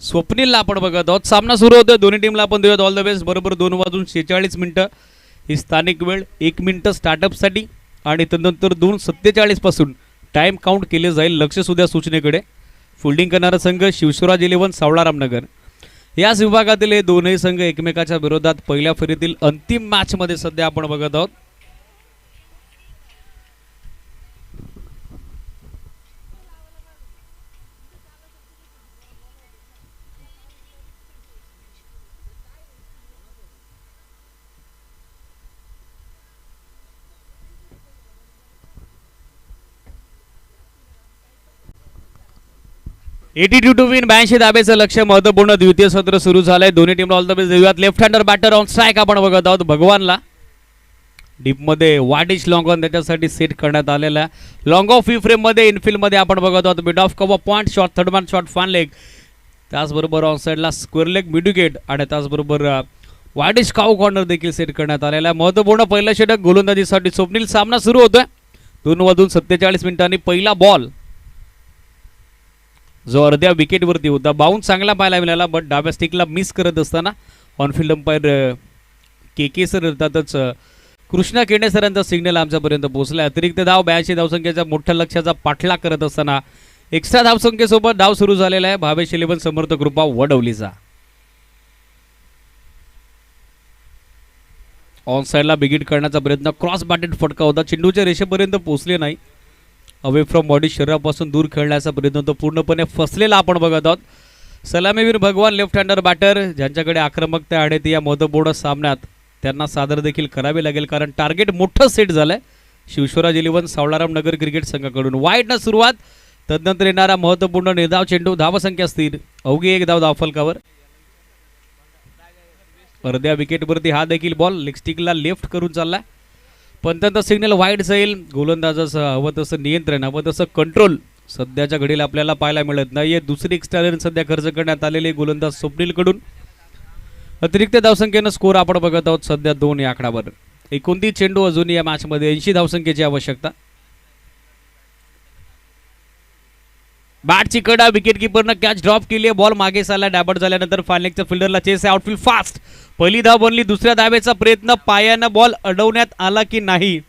स्वप्नीलला आपण बघत आहोत सामना सुरू होतोय दोन्ही टीमला आपण देऊयात ऑल द बेस्ट बरोबर 2:46 ही स्थानिक वेळ 1 मिनिट स्टार्टअपसाठी आणि त्यानंतर 2:47 पासून टाइम काउंट केले जाईल लक्ष सुद्धा सूचनेकडे फिल्डिंग करणारा संघ शिवशिवराज 11 सावळा रामनगर याच विभागातील हे दोनही संघ एकमेकाच्या विरोधात पहिल्या फेरीतील अंतिम मॅच मध्ये सध्या आपण बघत आहोत 82 टू विन 82 धाब्याचं लक्ष महत्वपूर्ण द्वितीय सत्र सुरू झालंय. दोन्ही टीमला ऑल द बेस्ट देऊयात. Left hander batter on strike आपण बघत आहोत भगवानला. डीप मध्ये वाडिश लॉंग ऑन त्याच्यासाठी सेट करण्यात आलेला आहे. लॉंग ऑफ फ्री फ्रेम मध्ये इनफिल्ड मध्ये आपण बघत आहोत. Mid off cover point short third man short fine leg, त्याचबरोबर ऑन साईडला स्क्वेअर लेग मिड विकेट आणि त्याचबरोबर वाडिश काऊ कॉर्नर देखील सेट करण्यात आलेला आहे. महत्वपूर्ण पहिलं षटक गोलंदाजीसाठी स्वप्नील. सामना सुरू होतोय 2:47 मिनिटांनी. पहिला बॉल जो अर्ध्या विकेटवरती होता, बाउन्स चांगला पाहायला मिळाला बट डाव्या स्टिकला मिस करत असताना ऑनफिल्ड अंपायर के सर अर्थातच कृष्णा केंडे सरांचा सिग्नल आमच्यापर्यंत पोहोचला. अतिरिक्त धाव 82 धावसंख्येच्या मोठ्या लक्ष्याचा पाठलाग करत असताना एक्स्ट्रा धावसंख्येसोबत डाव सुरू झालेला आहे भावेश 11 समर्थ कृपा वडवलीचा. ऑन साईडला बिगिट करण्याचा प्रयत्न, क्रॉस बॅटेड फटका होता, चेंडूच्या रेषेपर्यंत पोहोचले नाही. अवे फ्रॉम बॉडी शरीरापासून दूर खेळण्याचा प्रयत्न तो पूर्णपणे फसलेला आपण बघत आहोत. सलामीवीर भगवान लेफ्ट हँडर बॅटर ज्यांच्याकडे आक्रमकता आहे ती या महत्वपूर्ण सामन्यात त्यांना सादर देखील करावे लागेल कारण टार्गेट मोठं सेट झालंय शिवशोराज 11 सावळाराम नगर क्रिकेट संघाकडून. वाईडनं सुरुवात, तदनंतर येणारा महत्वपूर्ण निर्धाव चेंडू, धावसंख्या स्थिर, अवघी एक धाव धावफलकावर. अर्ध्या विकेटवरती हा देखील बॉल लेग स्टिकला लेफ्ट करून चालला. पंतंत सिग्नल वाईड जाईल. गोलंदाजाचं हवं तसं नियंत्रण, हवं तसं कंट्रोल सध्याच्या घडीला आपल्याला पाहायला मिळत नाहीये. दुसरी एक्स्ट्रा रन सध्या खर्च करण्यात आलेले गोलंदाज स्वप्नीलकडून. अतिरिक्त धावसंख्येनं स्कोर आपण बघत आहोत सध्या 2 या आकड्यावर. 29 चेंडू अजूनही या मॅचमध्ये, 80 धावसंख्येची आवश्यकता. बॅटची कडा, विकेट किपरनं कॅच ड्रॉप केली, बॉल मागे साला डॅबट झाल्यानंतर फायनलेगच्या फिल्डरला चेस आहे. आउटफील्ड फास्ट, पहिली धाव बनली. दुसऱ्या धावेचा प्रयत्न, पायानं बॉल अडवण्यात आला की नाही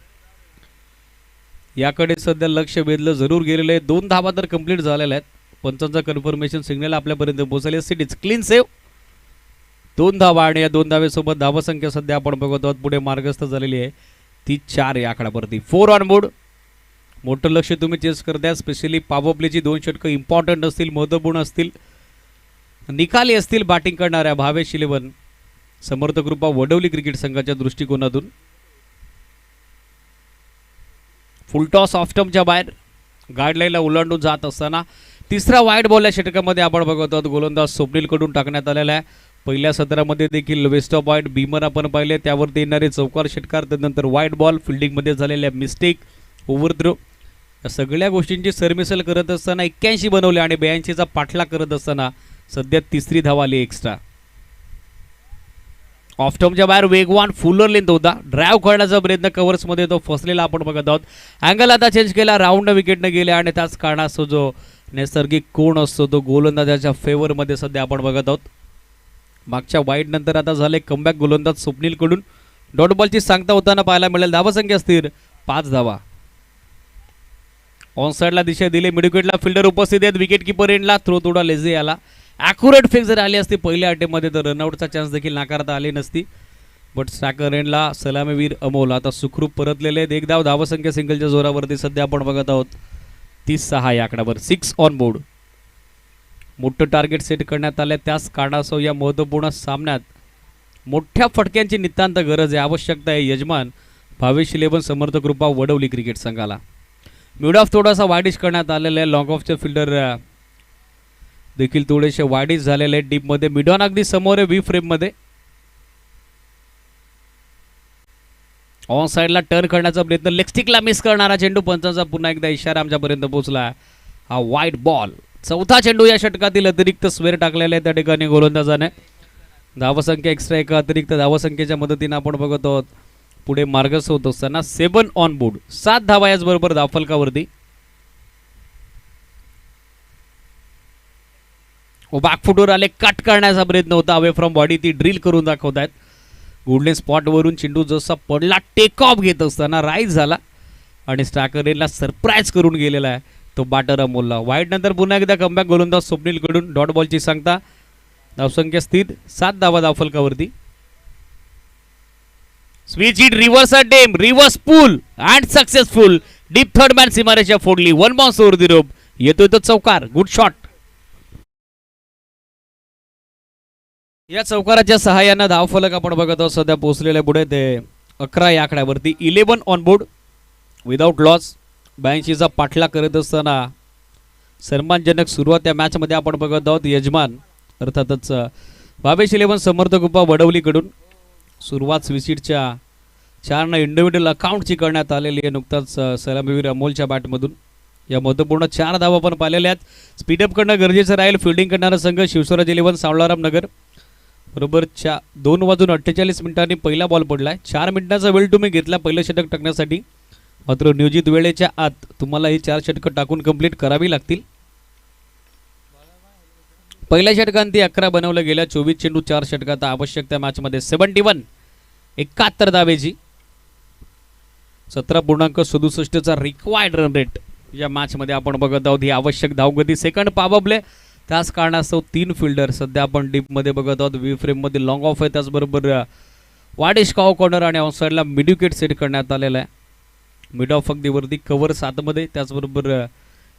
याकडे सध्या लक्ष वेधलं जरूर गेलेलं आहे. 2 धावा तर कंप्लीट झालेल्या आहेत. पंचांचा कन्फर्मेशन सिग्नल आपल्यापर्यंत पोहोचले. सिटीज क्लीन सेव्ह, 2 धावा आणि या 2 धावेसोबत धावसंख्या सध्या आपण बघत आहोत पुढे मार्गस्थ झालेली आहे ती 4 या आकड्यावरती. 4 ऑन बोर्ड. मोठं लक्ष तुम्ही चेस करताय. स्पेशली पॉवर प्लेची 2 षटकं इम्पॉर्टंट असतील, महत्त्वपूर्ण असतील, निकाली असतील बॅटिंग करणाऱ्या भावेश 11 समर्थ कृपा वडवली क्रिकेट संघाच्या दृष्टिकोनातून. फुलटॉस ऑफस्टम्पच्या बाहेर गाईडलाईनला ओलांडून जात असताना तिसरा वाईड बॉल या षटकामध्ये आपण बघत आहोत गोलंदाज स्वप्नीलकडून टाकण्यात आलेला आहे. पहिल्या सत्रामध्ये देखील वेस्ट ऑफ वाईड बीमर आपण पाहिले, त्यावरती येणारे चौकार षटकार, त्यानंतर वाईड बॉल, फिल्डिंगमध्ये झालेल्या मिस्टेक, ओव्हरथ्रो, या सगळ्या गोष्टींची सरमिसळ करत असताना 81 बनवले आणि 82चा पाठलाग करत असताना सध्या तिसरी धाव आली एक्स्ट्रा. ऑफस्टम्पच्या बाहेर वेगवान फुलर लेंथ होता, ड्राईव्ह करण्याचा प्रयत्न कव्हर्समध्ये तो फसलेला आपण बघत आहोत. अँगल आता चेंज केला, राऊंड विकेटनं गेले आणि त्याच कारणास्तव जो नैसर्गिक कोण असतो तो गोलंदाजाच्या फेवरमध्ये सध्या आपण बघत आहोत. मागच्या वाईड नंतर आता झाले कमबॅक गोलंदाज स्वप्नीलकडून. डॉट बॉलची सांगता होताना पाहायला मिळेल. धावसंख्या स्थिर, 5 धावा. ऑन साईडला दिशा दिली, मिडविकेटला फिल्डर उपस्थित आहेत. विकेट किपर एंडला थ्रो थोडा लेझी आला. ॲक्युरेट फिक्स जर आली असती पहिल्या अटेमध्ये तर रनआउटचा चान्स देखील नाकारता आली नसती. बट स्ट्रायकर एंडला सलामीवीर अमोल आता सुखरूप परतलेले आहेत. 1 धाव धावसंख्या सिंगलच्या जोरावरती सध्या आपण बघत आहोत 36 या आकड्यावर. 6 ऑन बोर्ड. मोठं टार्गेट सेट करण्यात आलं, त्याच कारणास्तव या महत्त्वपूर्ण सामन्यात मोठ्या फटक्यांची नितांत गरज आहे, आवश्यकता आहे यजमान भावेश 11 समर्थ कृपा वडवली क्रिकेट संघाला. मिड ऑफ थोडासा वाईडिश करण्यात आलेला आहे. लॉंग ऑफचे फिल्डर देखील थोडेसे वाईडिश झालेले आहेत. डीपमध्ये मिडॉन अगदी समोर आहे व्ही फ्रेममध्ये. ऑन साईडला टर्न करण्याचा प्रयत्न, लेग स्टिकला मिस करणारा चेंडू, पंचांचा पुन्हा एकदा इशारा आमच्यापर्यंत पोहोचला. हा वाईट बॉल. चौथा चेंडू या षटकातील अतिरिक्त स्वेर टाकलेला आहे त्या ठिकाणी गोलंदाजाने. धावसंख्या एक्स्ट्रा एका अतिरिक्त धावसंख्येच्या मदतीने आपण बघत आहोत पुढे मार्गस्थ होत असताना 7 ऑन बोर्ड. 7 धावा याचबरोबर धावफलकावरती. बॅकफुटवर आले, कट करण्याचा प्रयत्न होता, अवे फ्रॉम बॉडी ती ड्रिल करून दाखवत आहेत. गुडले स्पॉटवरून चेंडू जसा पडला टेक ऑफ घेत असताना राईज झाला आणि स्ट्रायकरला सरप्राईज करून गेलेला आहे तो बॅटर अमोलला. वाईड नंतर पुन्हा एकदा कमबॅक गोलंदाज स्वप्नीलकडून. डॉट बॉलची सांगता, धावसंख्या स्थिर, 7 धावा धावफलकावरती. Switch hit, reverse attempt, reverse pull and successful. Deep third man सीमारेषा फोडली. 1 बाउन्स ओव्हर द रोप. येतोय तो चौकार, गुड शॉट. या चौकाराच्या सहाय्यानं धावफलक आपण बघत आहोत सध्या पोहोचलेल्या पुढे ते 11 या आकड्यावरती. 11 ऑन बोर्ड विदाउट लॉस. 82चा पाठलाग करत असताना सन्मानजनक सुरुवात या मॅचमध्ये आपण बघत आहोत. यजमान अर्थातच भावेश इलेव्हन समर्थ कृपा वडवलीकडून सुरुवात विसिटच्या 4 इंडिव्हिज्युअल अकाउंटची करण्यात आलेली आहे. नुकताच सलामीवीर अमोलच्या बॅटमधून या महत्त्वपूर्ण 4 धावा पण पाहिलेल्या आहेत. स्पीडअप करणं गरजेचं राहील. फिल्डिंग करणारा संघ शिवस्वराज इलेव्हन सावळाराम नगर. बरोबर 2:48 मिनिटांनी पहिला बॉल पडलाय. 4 मिनिटांचा वेळ तुम्ही घेतला पहिलं षटक टाकण्यासाठी, मात्र नियोजित वेळेच्या आत तुम्हाला ही 4 षटकं टाकून कंप्लीट करावी लागतील. पहिल्या षटकांती 11 बनवलं गेल्या. 24 चेंडू 4 षटकात आवश्यक त्या मॅचमध्ये 71 धावेची 17.67 चा रिक्वायर्ड रन रेट या मॅचमध्ये आपण बघत आहोत. ही आवश्यक धावगती. सेकंड पॉवर प्ले त्याच कारणास्तव 3 फिल्डर सध्या आपण डीपमध्ये बघत आहोत. वी फ्रेममध्ये लॉंग ऑफ आहे. त्याचबरोबर वाडिश काव कॉर्नर आणि ऑफसाईडला मिड विकेट सेट करण्यात आलेला आहे. मिड ऑफ अगदी वरती कव्हर 7 मध्ये. त्याचबरोबर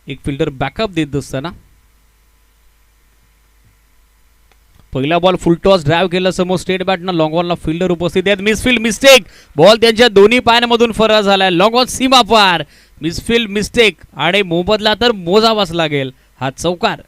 एक फिल्डर बॅकअप देत असताना पहिला बॉल फुल टॉस ड्राईव्ह केला समोर स्टेट बॅटनं. लॉंग ऑनला फिल्डर उपस्थित आहेत. Misfield mistake. बॉल त्यांच्या दोन्ही पायांमधून फरार झालाय. लॉंग ऑन सीमा पार. मिसफील्ड मिस्टेक आणि मोबदला तर मोजावाच लागेल. हा चौकार.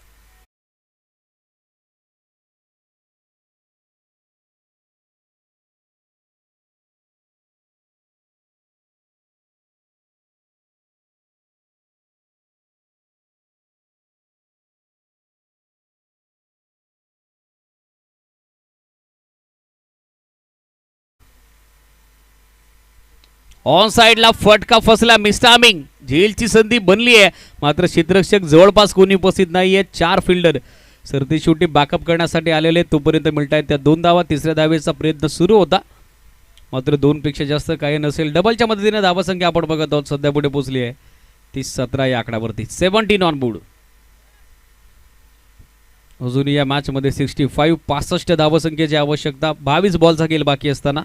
ऑन साइडला फटका फसला. मिस्टामिंग. झेलची संधी बनली आहे, मात्र क्षेत्ररक्षक जवळपास कोणी उपस्थित नाहीये. 4 फिल्डर सरती शेवटी बॅकअप करण्यासाठी आलेले. तोपर्यंत मिळतायत त्या 2 धावा. तिसऱ्या धावेचा प्रयत्न सुरू होता, मात्र 2 पेक्षा जास्त काही नसेल. डबलच्या मदतीने धावा संख्या आपण बघत आहोत सध्या पुढे पोहोचली आहे. ती 17 या आकड्यावरती. 17 ऑन बोर्ड. अजून या मॅच मध्ये 65 धावा संख्येची आवश्यकता. 22 बॉलचा खेळ बाकी असताना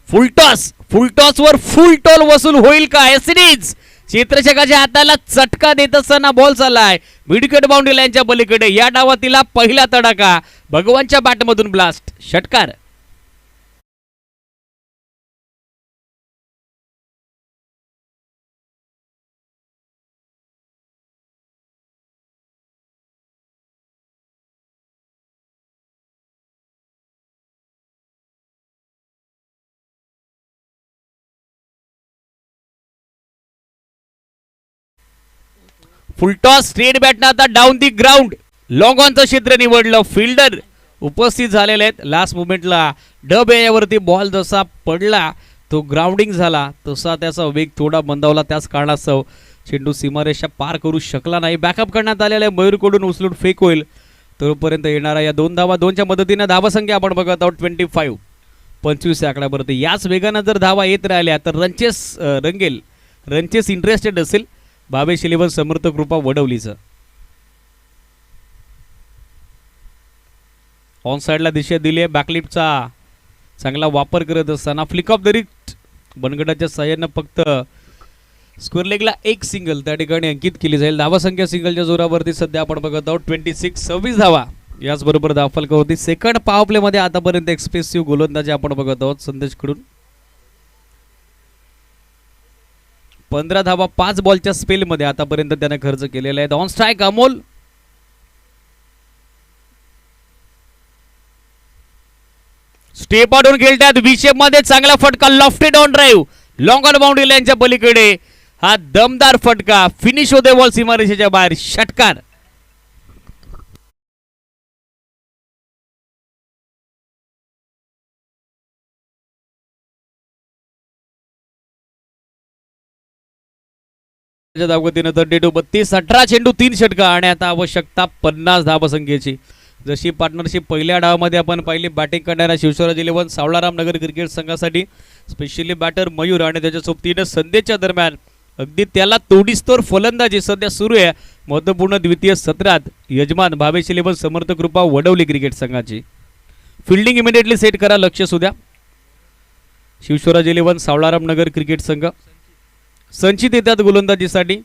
फुलटॉस वर फुल टॉल वसूल होईल का? सिरीज क्षेत्ररक्षकाच्या हाताला चटका देत असताना बॉल चाललाय मिडविकेट बाउंड्री लाईनच्या पलीकडे. या डावातीला पहिला तडाखा. भगवानच्या बॅटमधून ब्लास्ट. षटकार. फुलटॉस स्ट्रेट बॅटनं आता डाऊन दी ग्राउंड. लॉंग ऑनचं क्षेत्र निवडलं. फिल्डर उपस्थित झालेले आहेत. लास्ट मोमेंटला डब यावरती बॉल जसा पडला तो ग्राउंडिंग झाला, तसा त्याचा वेग थोडा मंदावला. त्याच कारणास्तव चेंडू सीमारेषा पार करू शकला नाही. बॅकअप करण्यात आलेला आहे. मयूरकडून उचलून फेक होईल. तोपर्यंत येणारा या 2 धावा. 2च्या मदतीने धावा संख्या आपण बघत आहोत 25 या आकड्यावरती. याच वेगानं जर धावा येत राहिल्या तर रनचेस रंगेल. रनचेस इंटरेस्टेड असेल भावेश इलेव्हन समर्थ कृपा वडवलीचं. ऑन साइडला दिशा दिली आहे. बॅकलिपचा चांगला वापर करत असताना फ्लिक ऑफ द रिस्ट बनगटाच्या साह्यानं फक्त स्क्वेअर लेगला एक सिंगल त्या ठिकाणी अंकित केली जाईल. धावा संख्या सिंगलच्या जोरावरती सध्या आपण बघत आहोत 26 धावा. याचबरोबर धावफलक होती. सेकंड पॉवर प्ले मध्ये आतापर्यंत एक्सप्रेसिव्ह गोलंदाजी आपण बघत आहोत संदेशकडून. 15 धावा 5 बॉलच्या स्पेलमध्ये आतापर्यंत त्याने खर्च केलेला आहे. On strike Amol. स्टेप आउटून खेळतात. विशेप मध्ये चांगला फटका. Lofted on drive. Long on boundary लाईनच्या पलीकडे हा दमदार फटका. फिनिश होते बॉल सीमारेषेच्या बाहेर. षटकार. धावगतीनं 32 18 चेंडू 3 षटका आणि आता आवश्यकता 50 धावसंख्येची. जशी पार्टनरशिप पहिल्या डावामध्ये आपण पाहिली बॅटिंग करणाऱ्या शिवस्वराज इलेव्हन सावळाराम नगर क्रिकेट संघासाठी स्पेशली बॅटर मयूर आणि त्याच्या सोबतीनं संदेशच्या दरम्यान अगदी त्याला तोडीस्तोड फलंदाजी सध्या सुरू आहे महत्त्वपूर्ण द्वितीय सत्रात. यजमान भावेश इलेव्हन समर्थ कृपा वडवली क्रिकेट संघाची. फिल्डिंग इमिडिएटली सेट करा. लक्ष सुद्या शिवस्वराज इलेव्हन सावळाराम नगर क्रिकेट संघ. संचित येतात गोलंदाजीसाठी.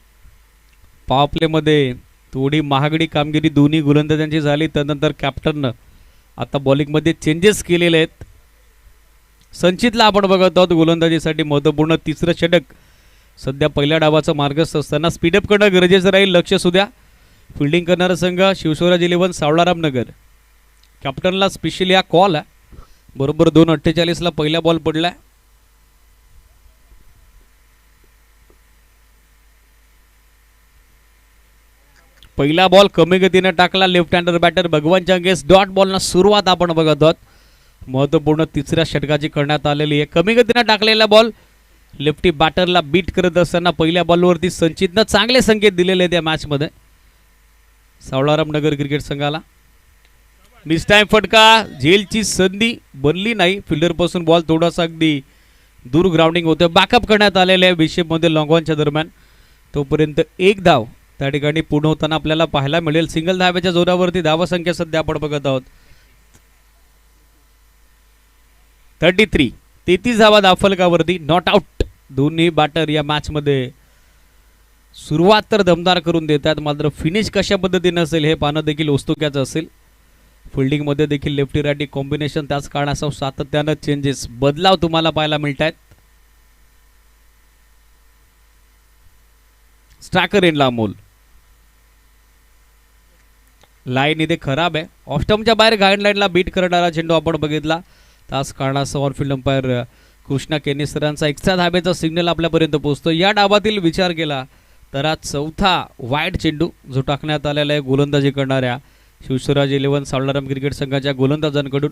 पॉवर प्लेमध्ये थोडी महागडी कामगिरी दोन्ही गोलंदाजांची झाली. त्यानंतर कॅप्टननं आता बॉलिंगमध्ये चेंजेस केलेले आहेत. संचितला आपण बघत आहोत गोलंदाजीसाठी महत्त्वपूर्ण 3रं षटक सध्या पहिल्या डावाचा मार्गस्थ असताना स्पीडअप करणं गरजेचं राहील. लक्ष असू द्या. फिल्डिंग करणारा संघ शिवस्वराज 11 सावळाराम नगर. कॅप्टनला स्पेशली हा कॉल आहे. बरोबर 2:48 पहिला बॉल पडलाय. पहिला बॉल कमी गतीने टाकला. लेफ्ट हँडर बॅटर भगवान चांगेस डॉट बॉलना सुरुवात आपण बघत आहोत. महत्वपूर्ण तिसऱ्या षटकाची करण्यात आलेली आहे. कमी गतीने टाकलेला बॉल लेफ्टी बॅटरला बीट करत असताना पहिल्या बॉलवरती संचितनं चांगले संकेत दिलेले त्या मॅचमध्ये सावळाराम नगर क्रिकेट संघाला. मिस टाइम फटका. झेलची संधी बनली नाही. फिल्डरपासून बॉल थोडासा अगदी दूर ग्राउंडिंग होतं. बॅकअप करण्यात आलेले आहे विषयमध्ये लॉंगॉनच्या दरम्यान. तोपर्यंत एक धाव त्या ठिकाणी पूर्ण होताना आपल्याला पाहायला मिळेल. सिंगल धाव्याच्या जोरावरती धावसंख्या सध्या आपण बघत आहोत 33. 33 धावा धावफलकावरती. Not out. दोन्ही बॅटर या मॅचमध्ये सुरुवात तर दमदार करून देतात. मात्र फिनिश कशा पद्धतीने असेल हे पाहणं देखील औत्सुक्याचं असेल. फिल्डिंगमध्ये देखील लेफ्टी रायटी कॉम्बिनेशन त्याच कारणासह सातत्यानं चेंजेस बदलाव तुम्हाला पाहायला मिळत आहेत. स्ट्रायकर एंडला अमोल. लाईन इथे खराब आहे. ऑफस्टम्पच्या बाहेर गाईडलाईनला बीट करणारा चेंडू आपण बघितला. त्याच कारणासह ऑनफिल्ड अंपायर कृष्णा केनेसरांचा एक्स्ट्रा धाब्याचा सिग्नल आपल्यापर्यंत पोहोचतो. या डावातील विचार केला तर हा चौथा वाईड चेंडू जो टाकण्यात आलेला आहे गोलंदाजी करणाऱ्या शिवस्वराज 11 सावळाराम क्रिकेट संघाच्या गोलंदाजांकडून.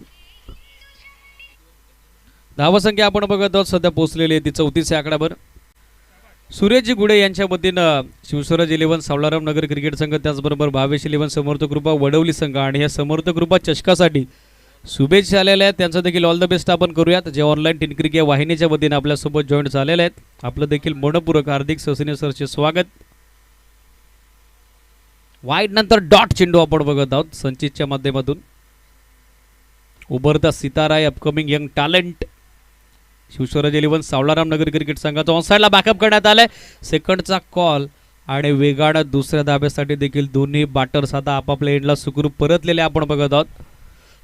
धावसंख्या आपण बघत आहोत सध्या पोहोचलेली आहे ती 34 आकड्यावर. सुरेशजी गुडे यांच्या वतीनं शिवस्वराज 11 सावळाराम नगर क्रिकेट संघ त्याचबरोबर भावेश 11 समर्थ कृपा वडवली संघ आणि या समर्थ कृपा चषकासाठी शुभेच्छा आलेल्या आहेत. त्यांचं देखील ऑल द बेस्ट आपण करूयात. जे ऑनलाईन टीन क्रिकेट या वाहिनीच्या वतीनं आपल्यासोबत जॉईन झालेले आहेत. आपलं देखील मनपूर्वक हार्दिक ससने सरचे स्वागत. वाईड नंतर डॉट चेंडू आपण बघत आहोत संचितच्या माध्यमातून. उभरता सितारा अपकमिंग यंग टॅलेंट शिवस्वराज 11 सावळाराम नगर क्रिकेट संघाचा ऑनसाइडला बॅकअप करण्यात आलाय. सेकंडचा कॉल आणि वेगानं दुसऱ्या धाब्यासाठी देखील दोन्ही बॅटर्स आता आपापल्या एंडला सुखरूप परतलेले आपण बघत आहोत.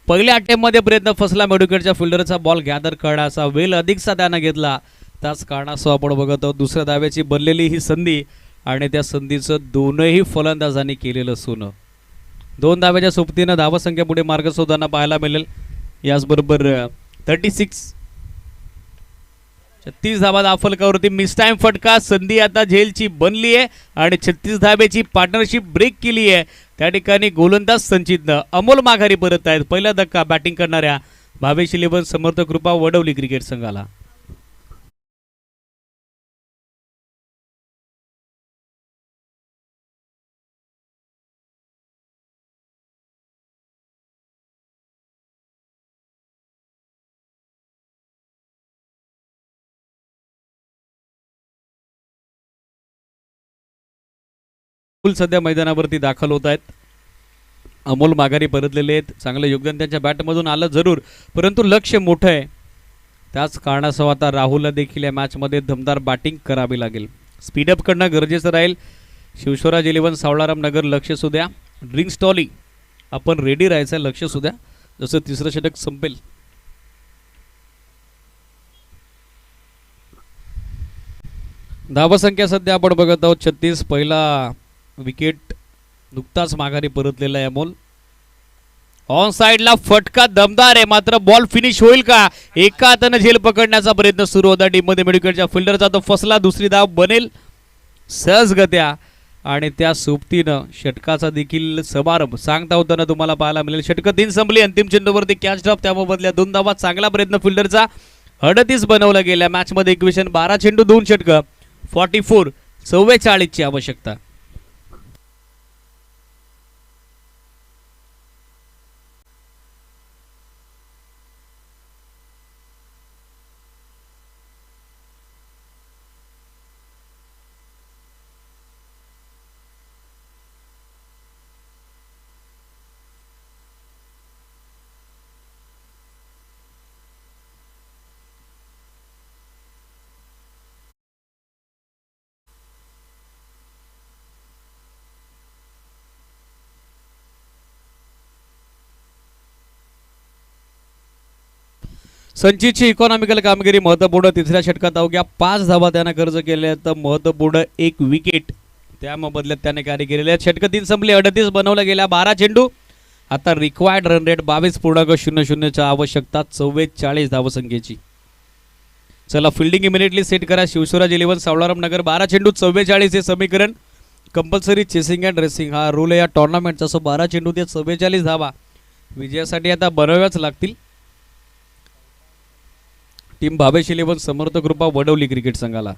पहिल्या अटेम्पमध्ये प्रयत्न फसला मेडुकेटच्या फिल्डरचा बॉल गॅदर करण्याचा वेल अधिकचा त्यानं घेतला. त्याच कारणासह आपण बघत आहोत दुसऱ्या धाब्याची बनलेली ही संधी आणि त्या संधीचं दोनही फलंदाजांनी केलेलं सोनं. 2 धाब्याच्या सोबतीनं धावसंख्या पुढे मार्ग शोधताना पाहायला मिळेल. याचबरोबर 36 धावा धावफलकावरती. मिस टाइम फटका. संधी आता झेलची बनली आहे आणि 36 धाब्याची पार्टनरशिप ब्रेक केली आहे. त्या ठिकाणी गोलंदाज संचितनं अमोल माघारी परत आहेत. पहिला धक्का बॅटिंग करणाऱ्या भावेश 11 समर्थ कृपा वडवली क्रिकेट संघाला. सध्या मैदानावरती दाखल होत आहेत. अमोल माघारी परतलेले आहेत. चांगलं योगदान त्यांच्या बॅटमधून आलं जरूर, परंतु लक्ष मोठं आहे. त्याच कारणासह आता राहुलला देखील या मॅचमध्ये दमदार बॅटिंग करावी लागेल. स्पीडअप करणं गरजेचं राहील. शिवस्वराज 11 सावळाराम नगर लक्ष सुद्या. ड्रिंक स्टॉली आपण रेडी राहायचं. लक्ष सुद्या जसं तिसरं षटक संपेल. धावसंख्या सध्या आपण बघत आहोत 36. पहिला विकेट नुकताच माघारी परतलेला आहे अमोल. ऑन साइडला फटका दमदार आहे, मात्र बॉल फिनिश होईल का? एका हाताने झेल पकडण्याचा प्रयत्न सुरू होता टीममध्ये मेडिकेटच्या फिल्डरचा. तो फसला. दुसरी धाव बनेल सहजगत्या आणि त्या सोबतीनं षटकाचा देखील समारंभ सांगता होताना तुम्हाला पाहायला मिळेल. षटक 3 संपली. अंतिम चेंडूवरती कॅच ड्रॉप. त्याबदल्या 2 धावा. चांगला प्रयत्न फिल्डरचा. 38 बनवला गेला. मॅचमध्ये इक्वेशन 12 चेंडू 2 षटक 44 ची आवश्यकता. संचितची इकॉनॉमिकल कामगिरी महत्त्वपूर्ण. तिसऱ्या षटकात अवघ्या 5 धावा त्यानं खर्च केल्या, तर महत्त्वपूर्ण 1 विकेट त्या बदल्यात त्याने कार्य केलेले आहेत. षटक 3 संपले, 38 बनवल्या गेल्या, 12 चेंडू. आता रिक्वायर्ड रन रेट 22.00च्या आवश्यकता 44 धावसंख्येची. चला फिल्डिंग इमिडिएटली सेट करा. शिवस्वराज 11 सावळाराम नगर. 12 चेंडू 44 हे समीकरण. कंपल्सरी चेसिंग अँड रेसिंग हा रूल आहे या टुर्नामेंटचा. सो 12 चेंडू ते 44 धावा विजयासाठी आता बनवाव्याच लागतील. टीम भावेश 11 समर्थ कृपा वडवली क्रिकेट संघाला.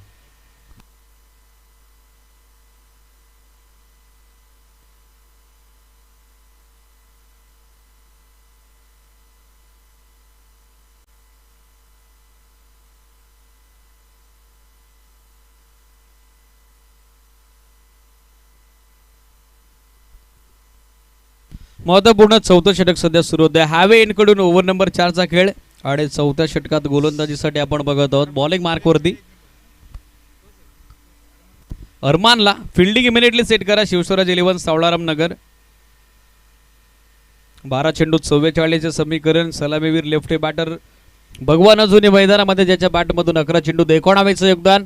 महत्वपूर्ण 4थं षटक सध्या सुरू होते. हॅवे इनकडून ओव्हर नंबर 4चा खेळ आणि 4थ्या षटकात गोलंदाजीसाठी आपण बघत आहोत. बॉलिंग मार्कवरती अरमानला. फिल्डिंग इमिडिएटली सेट करा. शिवस्वराज 11 सावळाराम नगर. 12 चेंडू 44 समीकरण. सलामीवीर लेफ्ट बॅटर भगवान अजूनही मैदानामध्ये, ज्याच्या बॅटमधून 11 चेंडू 19 योगदान.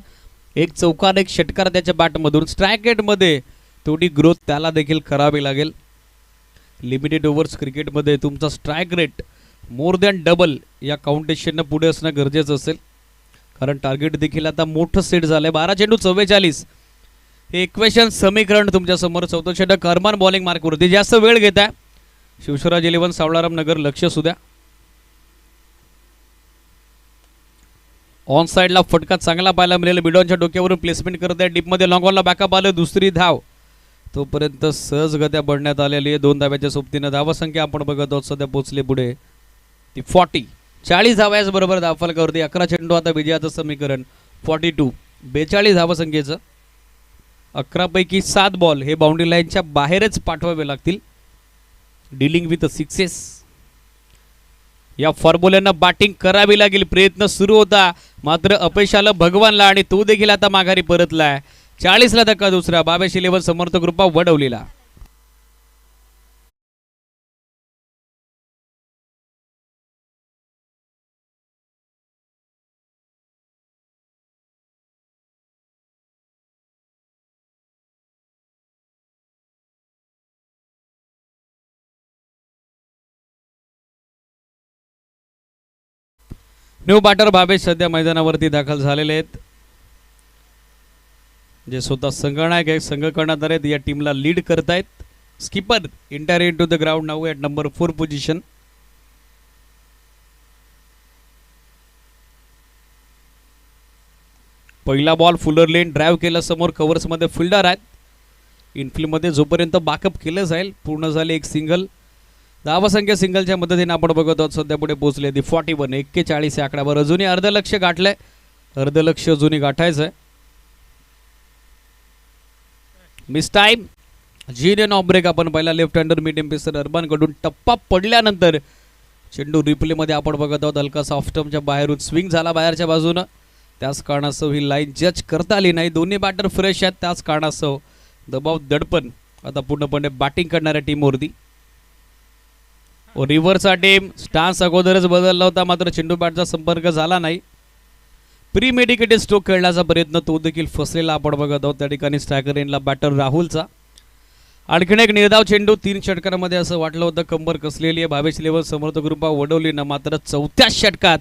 1 चौकार 1 षटकार त्याच्या बॅटमधून. स्ट्राईक रेटमध्ये थोडी ग्रोथ त्याला देखील करावी लागेल. लिमिटेड ओव्हर्स क्रिकेटमध्ये तुमचा strike rate more than double या काउंटेशननं पुढे असणं गरजेचं असेल, कारण टार्गेट देखील आता मोठं सेट झालंय. 12 चेंडू 44 हे इक्वेशन समीकरण तुमच्या समोर. 4थं षटक अरमान बॉलिंग मार्कवरती. जास्त वेळ घेत आहे शिवस्वराज 11 सावळाराम नगर. लक्ष सुद्या ऑन साईडला फटका चांगला पाहायला मिळेल. मिडॉनच्या डोक्यावरून प्लेसमेंट करत आहे. डीपमध्ये लॉंग बॉलला बॅकअप आलं. दुसरी धाव तोपर्यंत सहजगत्या बढण्यात आलेली आहे. 2 धाव्याच्या सोबतीनं धावसंख्या आपण बघत आहोत सध्या पोचले पुढे ती 40 धाव्याच बरोबर धावफलकावरती. 11 चेंडू आता विजयाचं समीकरण 42 42 धावसंख्येचं. 11 पैकी 7 बॉल हे बाउंड्री लाईनच्या बाहेरच पाठवावे लागतील. Dealing with sixes. या फॉर्म्युल्यांना बॅटिंग करावी लागेल. प्रयत्न सुरू होता मात्र अपयशाला भगवानला आणि तो देखील आता माघारी परतलाय. 40ला धक्का दुसरा. भावेश 11 समर्थ कृपा वडवलीला. न्यू बॅटर भावेश सध्या मैदानावरती दाखल झालेले आहेत, जे स्वतः संघनायक आहे. संघ करण्यात आहेत या टीमला लीड करतायत. Skipper enter into the ground now at number 4 position. पहिला बॉल फुलर लेन ड्राईव्ह केला. समोर कव्हर्समध्ये फिल्डर आहेत. इनफिल्डमध्ये जोपर्यंत बॅकअप केलं जाईल पूर्ण झाले एक सिंगल. धावसंख्या सिंगलच्या मदतीने आपण बघत आहोत सध्या पुढे पोहोचले दी 41 41 या आकड्यावर. अजूनही अर्ध लक्ष गाठलंय. अर्ध लक्ष अजूनही गाठायचं आहे. मिस टाइम जीन ऑफ ब्रेक आपण पहिला. लेफ्ट हँडर मिड एम्पेसर अरबान कडून टप्पा पडल्यानंतर चेंडू रिप्लेमध्ये आपण बघत आहोत. हलकासा ऑफ स्टंपच्या बाहेरून स्विंग झाला बाहेरच्या बाजूनं. त्याच कारणास्तव ही लाईन जज करता आली नाही. दोन्ही बॅटर फ्रेश आहेत. त्याच कारणास्तव दबाव दडपण आता पूर्णपणे बॅटिंग करणाऱ्या टीमवरती. रिव्हरचा टीम स्टान्स अगोदरच बदलला होता मात्र चेंडू बॅटचा संपर्क झाला नाही. प्री मेडिकेटेड स्ट्रोक खेळण्याचा प्रयत्न तो देखील फसलेला आपण बघत आहोत. त्या ठिकाणी स्ट्रायकर एंडला बॅटर राहुलचा. आणखीन एक निर्धाव चेंडू 3 षटकांमध्ये असं वाटलं होतं कंबर कसलेली आहे. भावेश 11 समर्थ कृपा वडवलीनं मात्र 4थ्या षटकात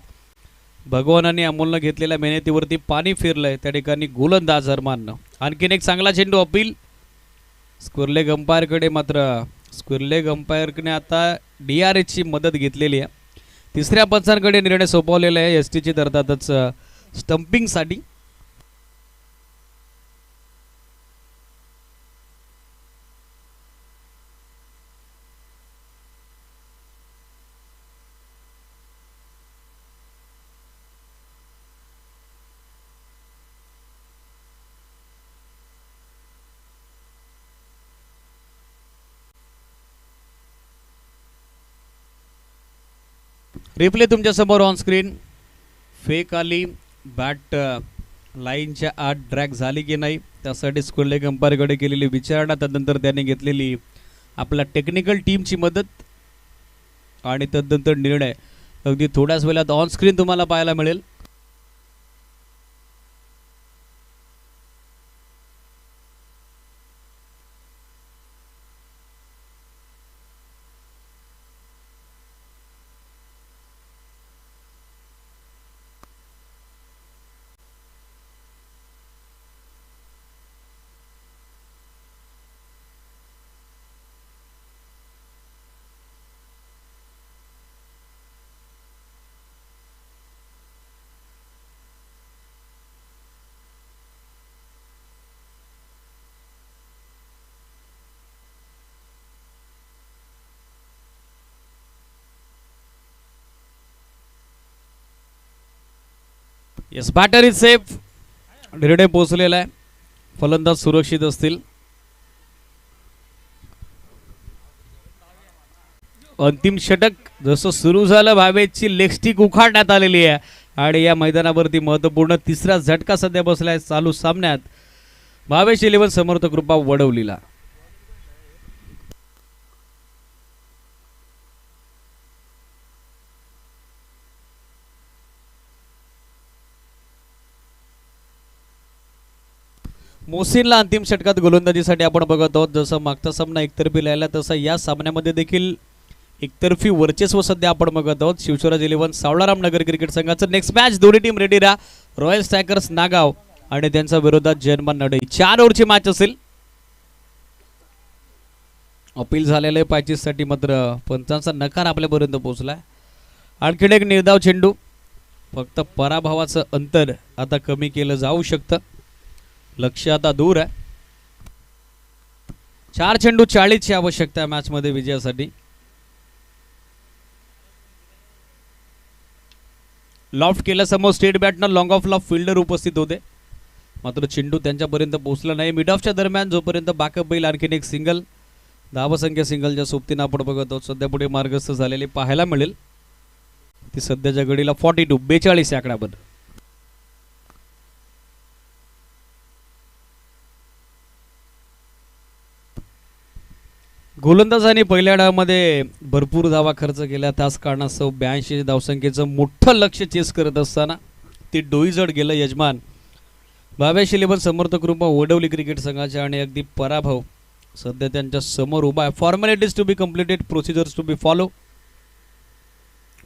भगवानाने अमोलनं घेतलेल्या मेहनतीवरती पाणी फिरलंय. त्या ठिकाणी गोलंदाज अरमाननं आणखीन एक चांगला चेंडू अपील स्क्वेअरलेग अंपायरकडे. मात्र स्क्वेअरलेग अंपायरने आता DRHची मदत घेतलेली आहे. तिसऱ्या पंचांकडे निर्णय सोपवलेला आहे STची अर्थातच स्टंपिंगसाठी. रिप्ले तुमच्या समोर ऑन स्क्रीन. फेक आली. बॅट लाईनच्या आत ड्रॅग झाली की नाही त्यासाठी स्क्वेअरलेग अंपायरकडे केलेली विचारणा. त्यानंतर त्याने घेतलेली आपल्या टेक्निकल टीमची मदत आणि तदनंतर निर्णय अगदी थोड्याच वेळात ऑन स्क्रीन तुम्हाला पाहायला मिळेल. Yes, batter is safe. निर्णय पोहोचलेला आहे. फलंदाज सुरक्षित असतील. अंतिम षटक जसं सुरू झालं, भावेची लेग स्टिक उखाडण्यात आलेली आहे आणि या मैदानावरती महत्त्वपूर्ण तिसरा झटका सध्या बसलाय चालू सामन्यात भावेश 11 समर्थ कृपा वडवलीला. मोहसिनला अंतिम षटकात गोलंदाजीसाठी आपण बघत आहोत. जसं मागचा सामना एकतर्फी राहिला तसं या सामन्यामध्ये देखील एकतर्फी वर्चस्व सध्या आपण बघत आहोत. शिवस्वराज 11 सावळाराम नगर क्रिकेट संघाचं नेक्स्ट मॅच. दोन्ही टीम रेडी राहा. रॉयल स्ट्रायकर्स नागाव आणि त्यांच्या विरोधात जयमान नडई. 4 ओव्हरची मॅच असेल. अपील झालेले पॅचेससाठी मात्र पंचांचा नकार आपल्यापर्यंत पोहोचलाय. आणखीन एक निर्धाव चेंडू. फक्त पराभवाचं अंतर आता कमी केलं जाऊ शकतं. लक्ष आता दूर आहे. 4 चेंडू 40ची आवश्यकता आहे मॅच मध्ये विजयासाठी. लॉफ्ट केल्यासमोर स्टेट बॅटनर लॉंग ऑफ ला फिल्डर उपस्थित होते, मात्र चेंडू त्यांच्यापर्यंत पोहोचला नाही. मिड ऑफच्या दरम्यान जोपर्यंत बॅकअप बैल आणखीन एक सिंगल, धावसंख्या सिंगलच्या सोबतीनं आपण बघत आहोत. सध्या पुढे मार्गस्थ झालेली पाहायला मिळेल. ती सध्याच्या घडीला 42 आकड्यावर. गोलंदाजांनी पहिल्या डावामध्ये भरपूर धावा खर्च केल्या. त्याच कारणास्तव 82 धावसंख्येचं मोठं लक्ष चेस करत असताना ते डोईजड गेलं यजमान भावेश 11 समर्थ कृपा वडवली क्रिकेट संघाचे आणि अगदी पराभव सध्या त्यांच्या समोर उभा आहे. Formalities to be completed, procedures to be follow.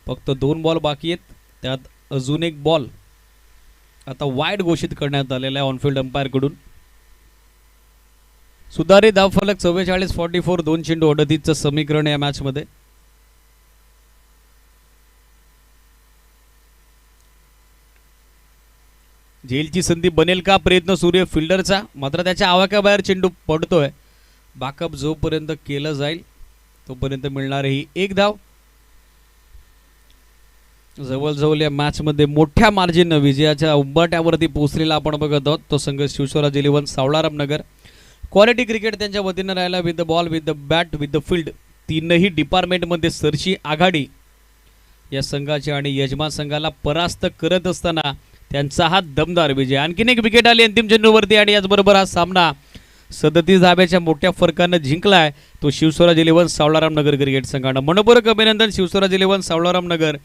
फक्त 2 बॉल बाकी आहेत. त्यात अजून एक बॉल आता वाईड घोषित करण्यात आलेला आहे ऑनफिल्ड अंपायर कडून. सुधारित धावफलक 44-44, 2 चेंडू 38चं समीकरण या मॅच मध्ये. झेलची संधी बनेल का? प्रयत्न सूर्य फिल्डरचा, मात्र त्याच्या आवाक्याबाहेर चेंडू पडतोय. बॅकअप जोपर्यंत केलं जाईल तोपर्यंत मिळणार ही 1 धाव. जवळजवळ या मॅच मध्ये मोठ्या मार्जिननं विजयाच्या उंबरठ्यावरती पोहोचलेला आपण बघत आहोत तो संघ शिवस्वराज 11 सावळाराम नगर. क्वालिटी क्रिकेट त्यांच्या वतीनं राहिला. With the ball, with the bat, with the field, तीनही डिपार्टमेंटमध्ये सरशी आघाडी या संघाची आणि यजमान संघाला परास्त करत असताना त्यांचा हा दमदार विजय. आणखीन एक विकेट आली अंतिम चेंडूवरती आणि याचबरोबर हा सामना 37 धाब्याच्या मोठ्या फरकानं जिंकलाय तो शिवस्वराज 11 सावळाराम नगर क्रिकेट संघानं. मनपूर्वक अभिनंदन शिवस्वराज 11 सावळाराम नगर.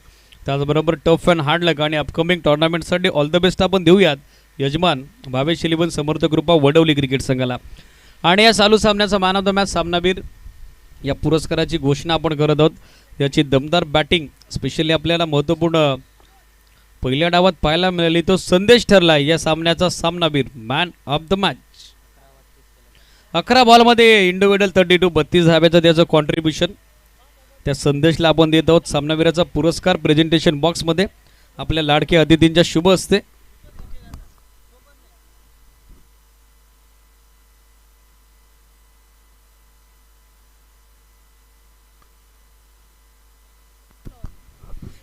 त्याचबरोबर टफ अँड हार्ड लक आणि अपकमिंग टुर्नामेंटसाठी ऑल द बेस्ट आपण देऊयात यजमान भावेश 11 समर्थ कृपा वडवली क्रिकेट संघाला. आणि या चालू सामन्याचा मॅन ऑफ द मॅच सामनावीर या पुरस्काराची घोषणा आपण करत आहोत. याची दमदार बॅटिंग स्पेशली आपल्याला महत्त्वपूर्ण पहिल्या डावात पाहायला मिळाली. तो संदेश ठरला या सामन्याचा सामनावीर, मॅन ऑफ द मॅच. 11 बॉलमध्ये इंडिव्हिज्युअल 32 धाब्याचं त्याचं कॉन्ट्रीब्युशन. त्या संदेशला आपण देत आहोत सामनावीराचा पुरस्कार प्रेझेंटेशन बॉक्समध्ये आपल्या लाडक्या अतिथींच्या शुभ हस्ते.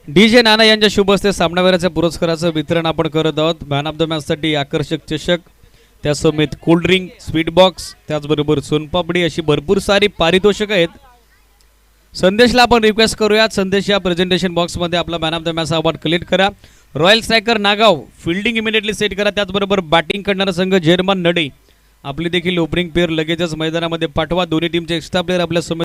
DJ नाना यांच्या शुभ हस्ते सामनावीराच्या पुरस्काराचं वितरण आपण करत आहोत. मॅन ऑफ द मॅच साठी आकर्षक चषक, त्यासमेत कोल्ड ड्रिंक, स्वीट बॉक्स, त्याचबरोबर सोनपापडी अशी भरपूर सारी पारितोषिकं आहेत. संदेशला आपण रिक्वेस्ट करूयात, संदेश या प्रेझेंटेशन बॉक्समध्ये आपला man of the match award collect करा. Royal striker Nagaon fielding immediately set करा. त्याचबरोबर बॅटिंग करणारा संघ जयमान नडे आपली देखील ओपनिंग पेअर लगेचच मैदानामध्ये पाठवा. दोन्ही टीमचे एक्स्ट्रा प्लेअर आपल्या समोर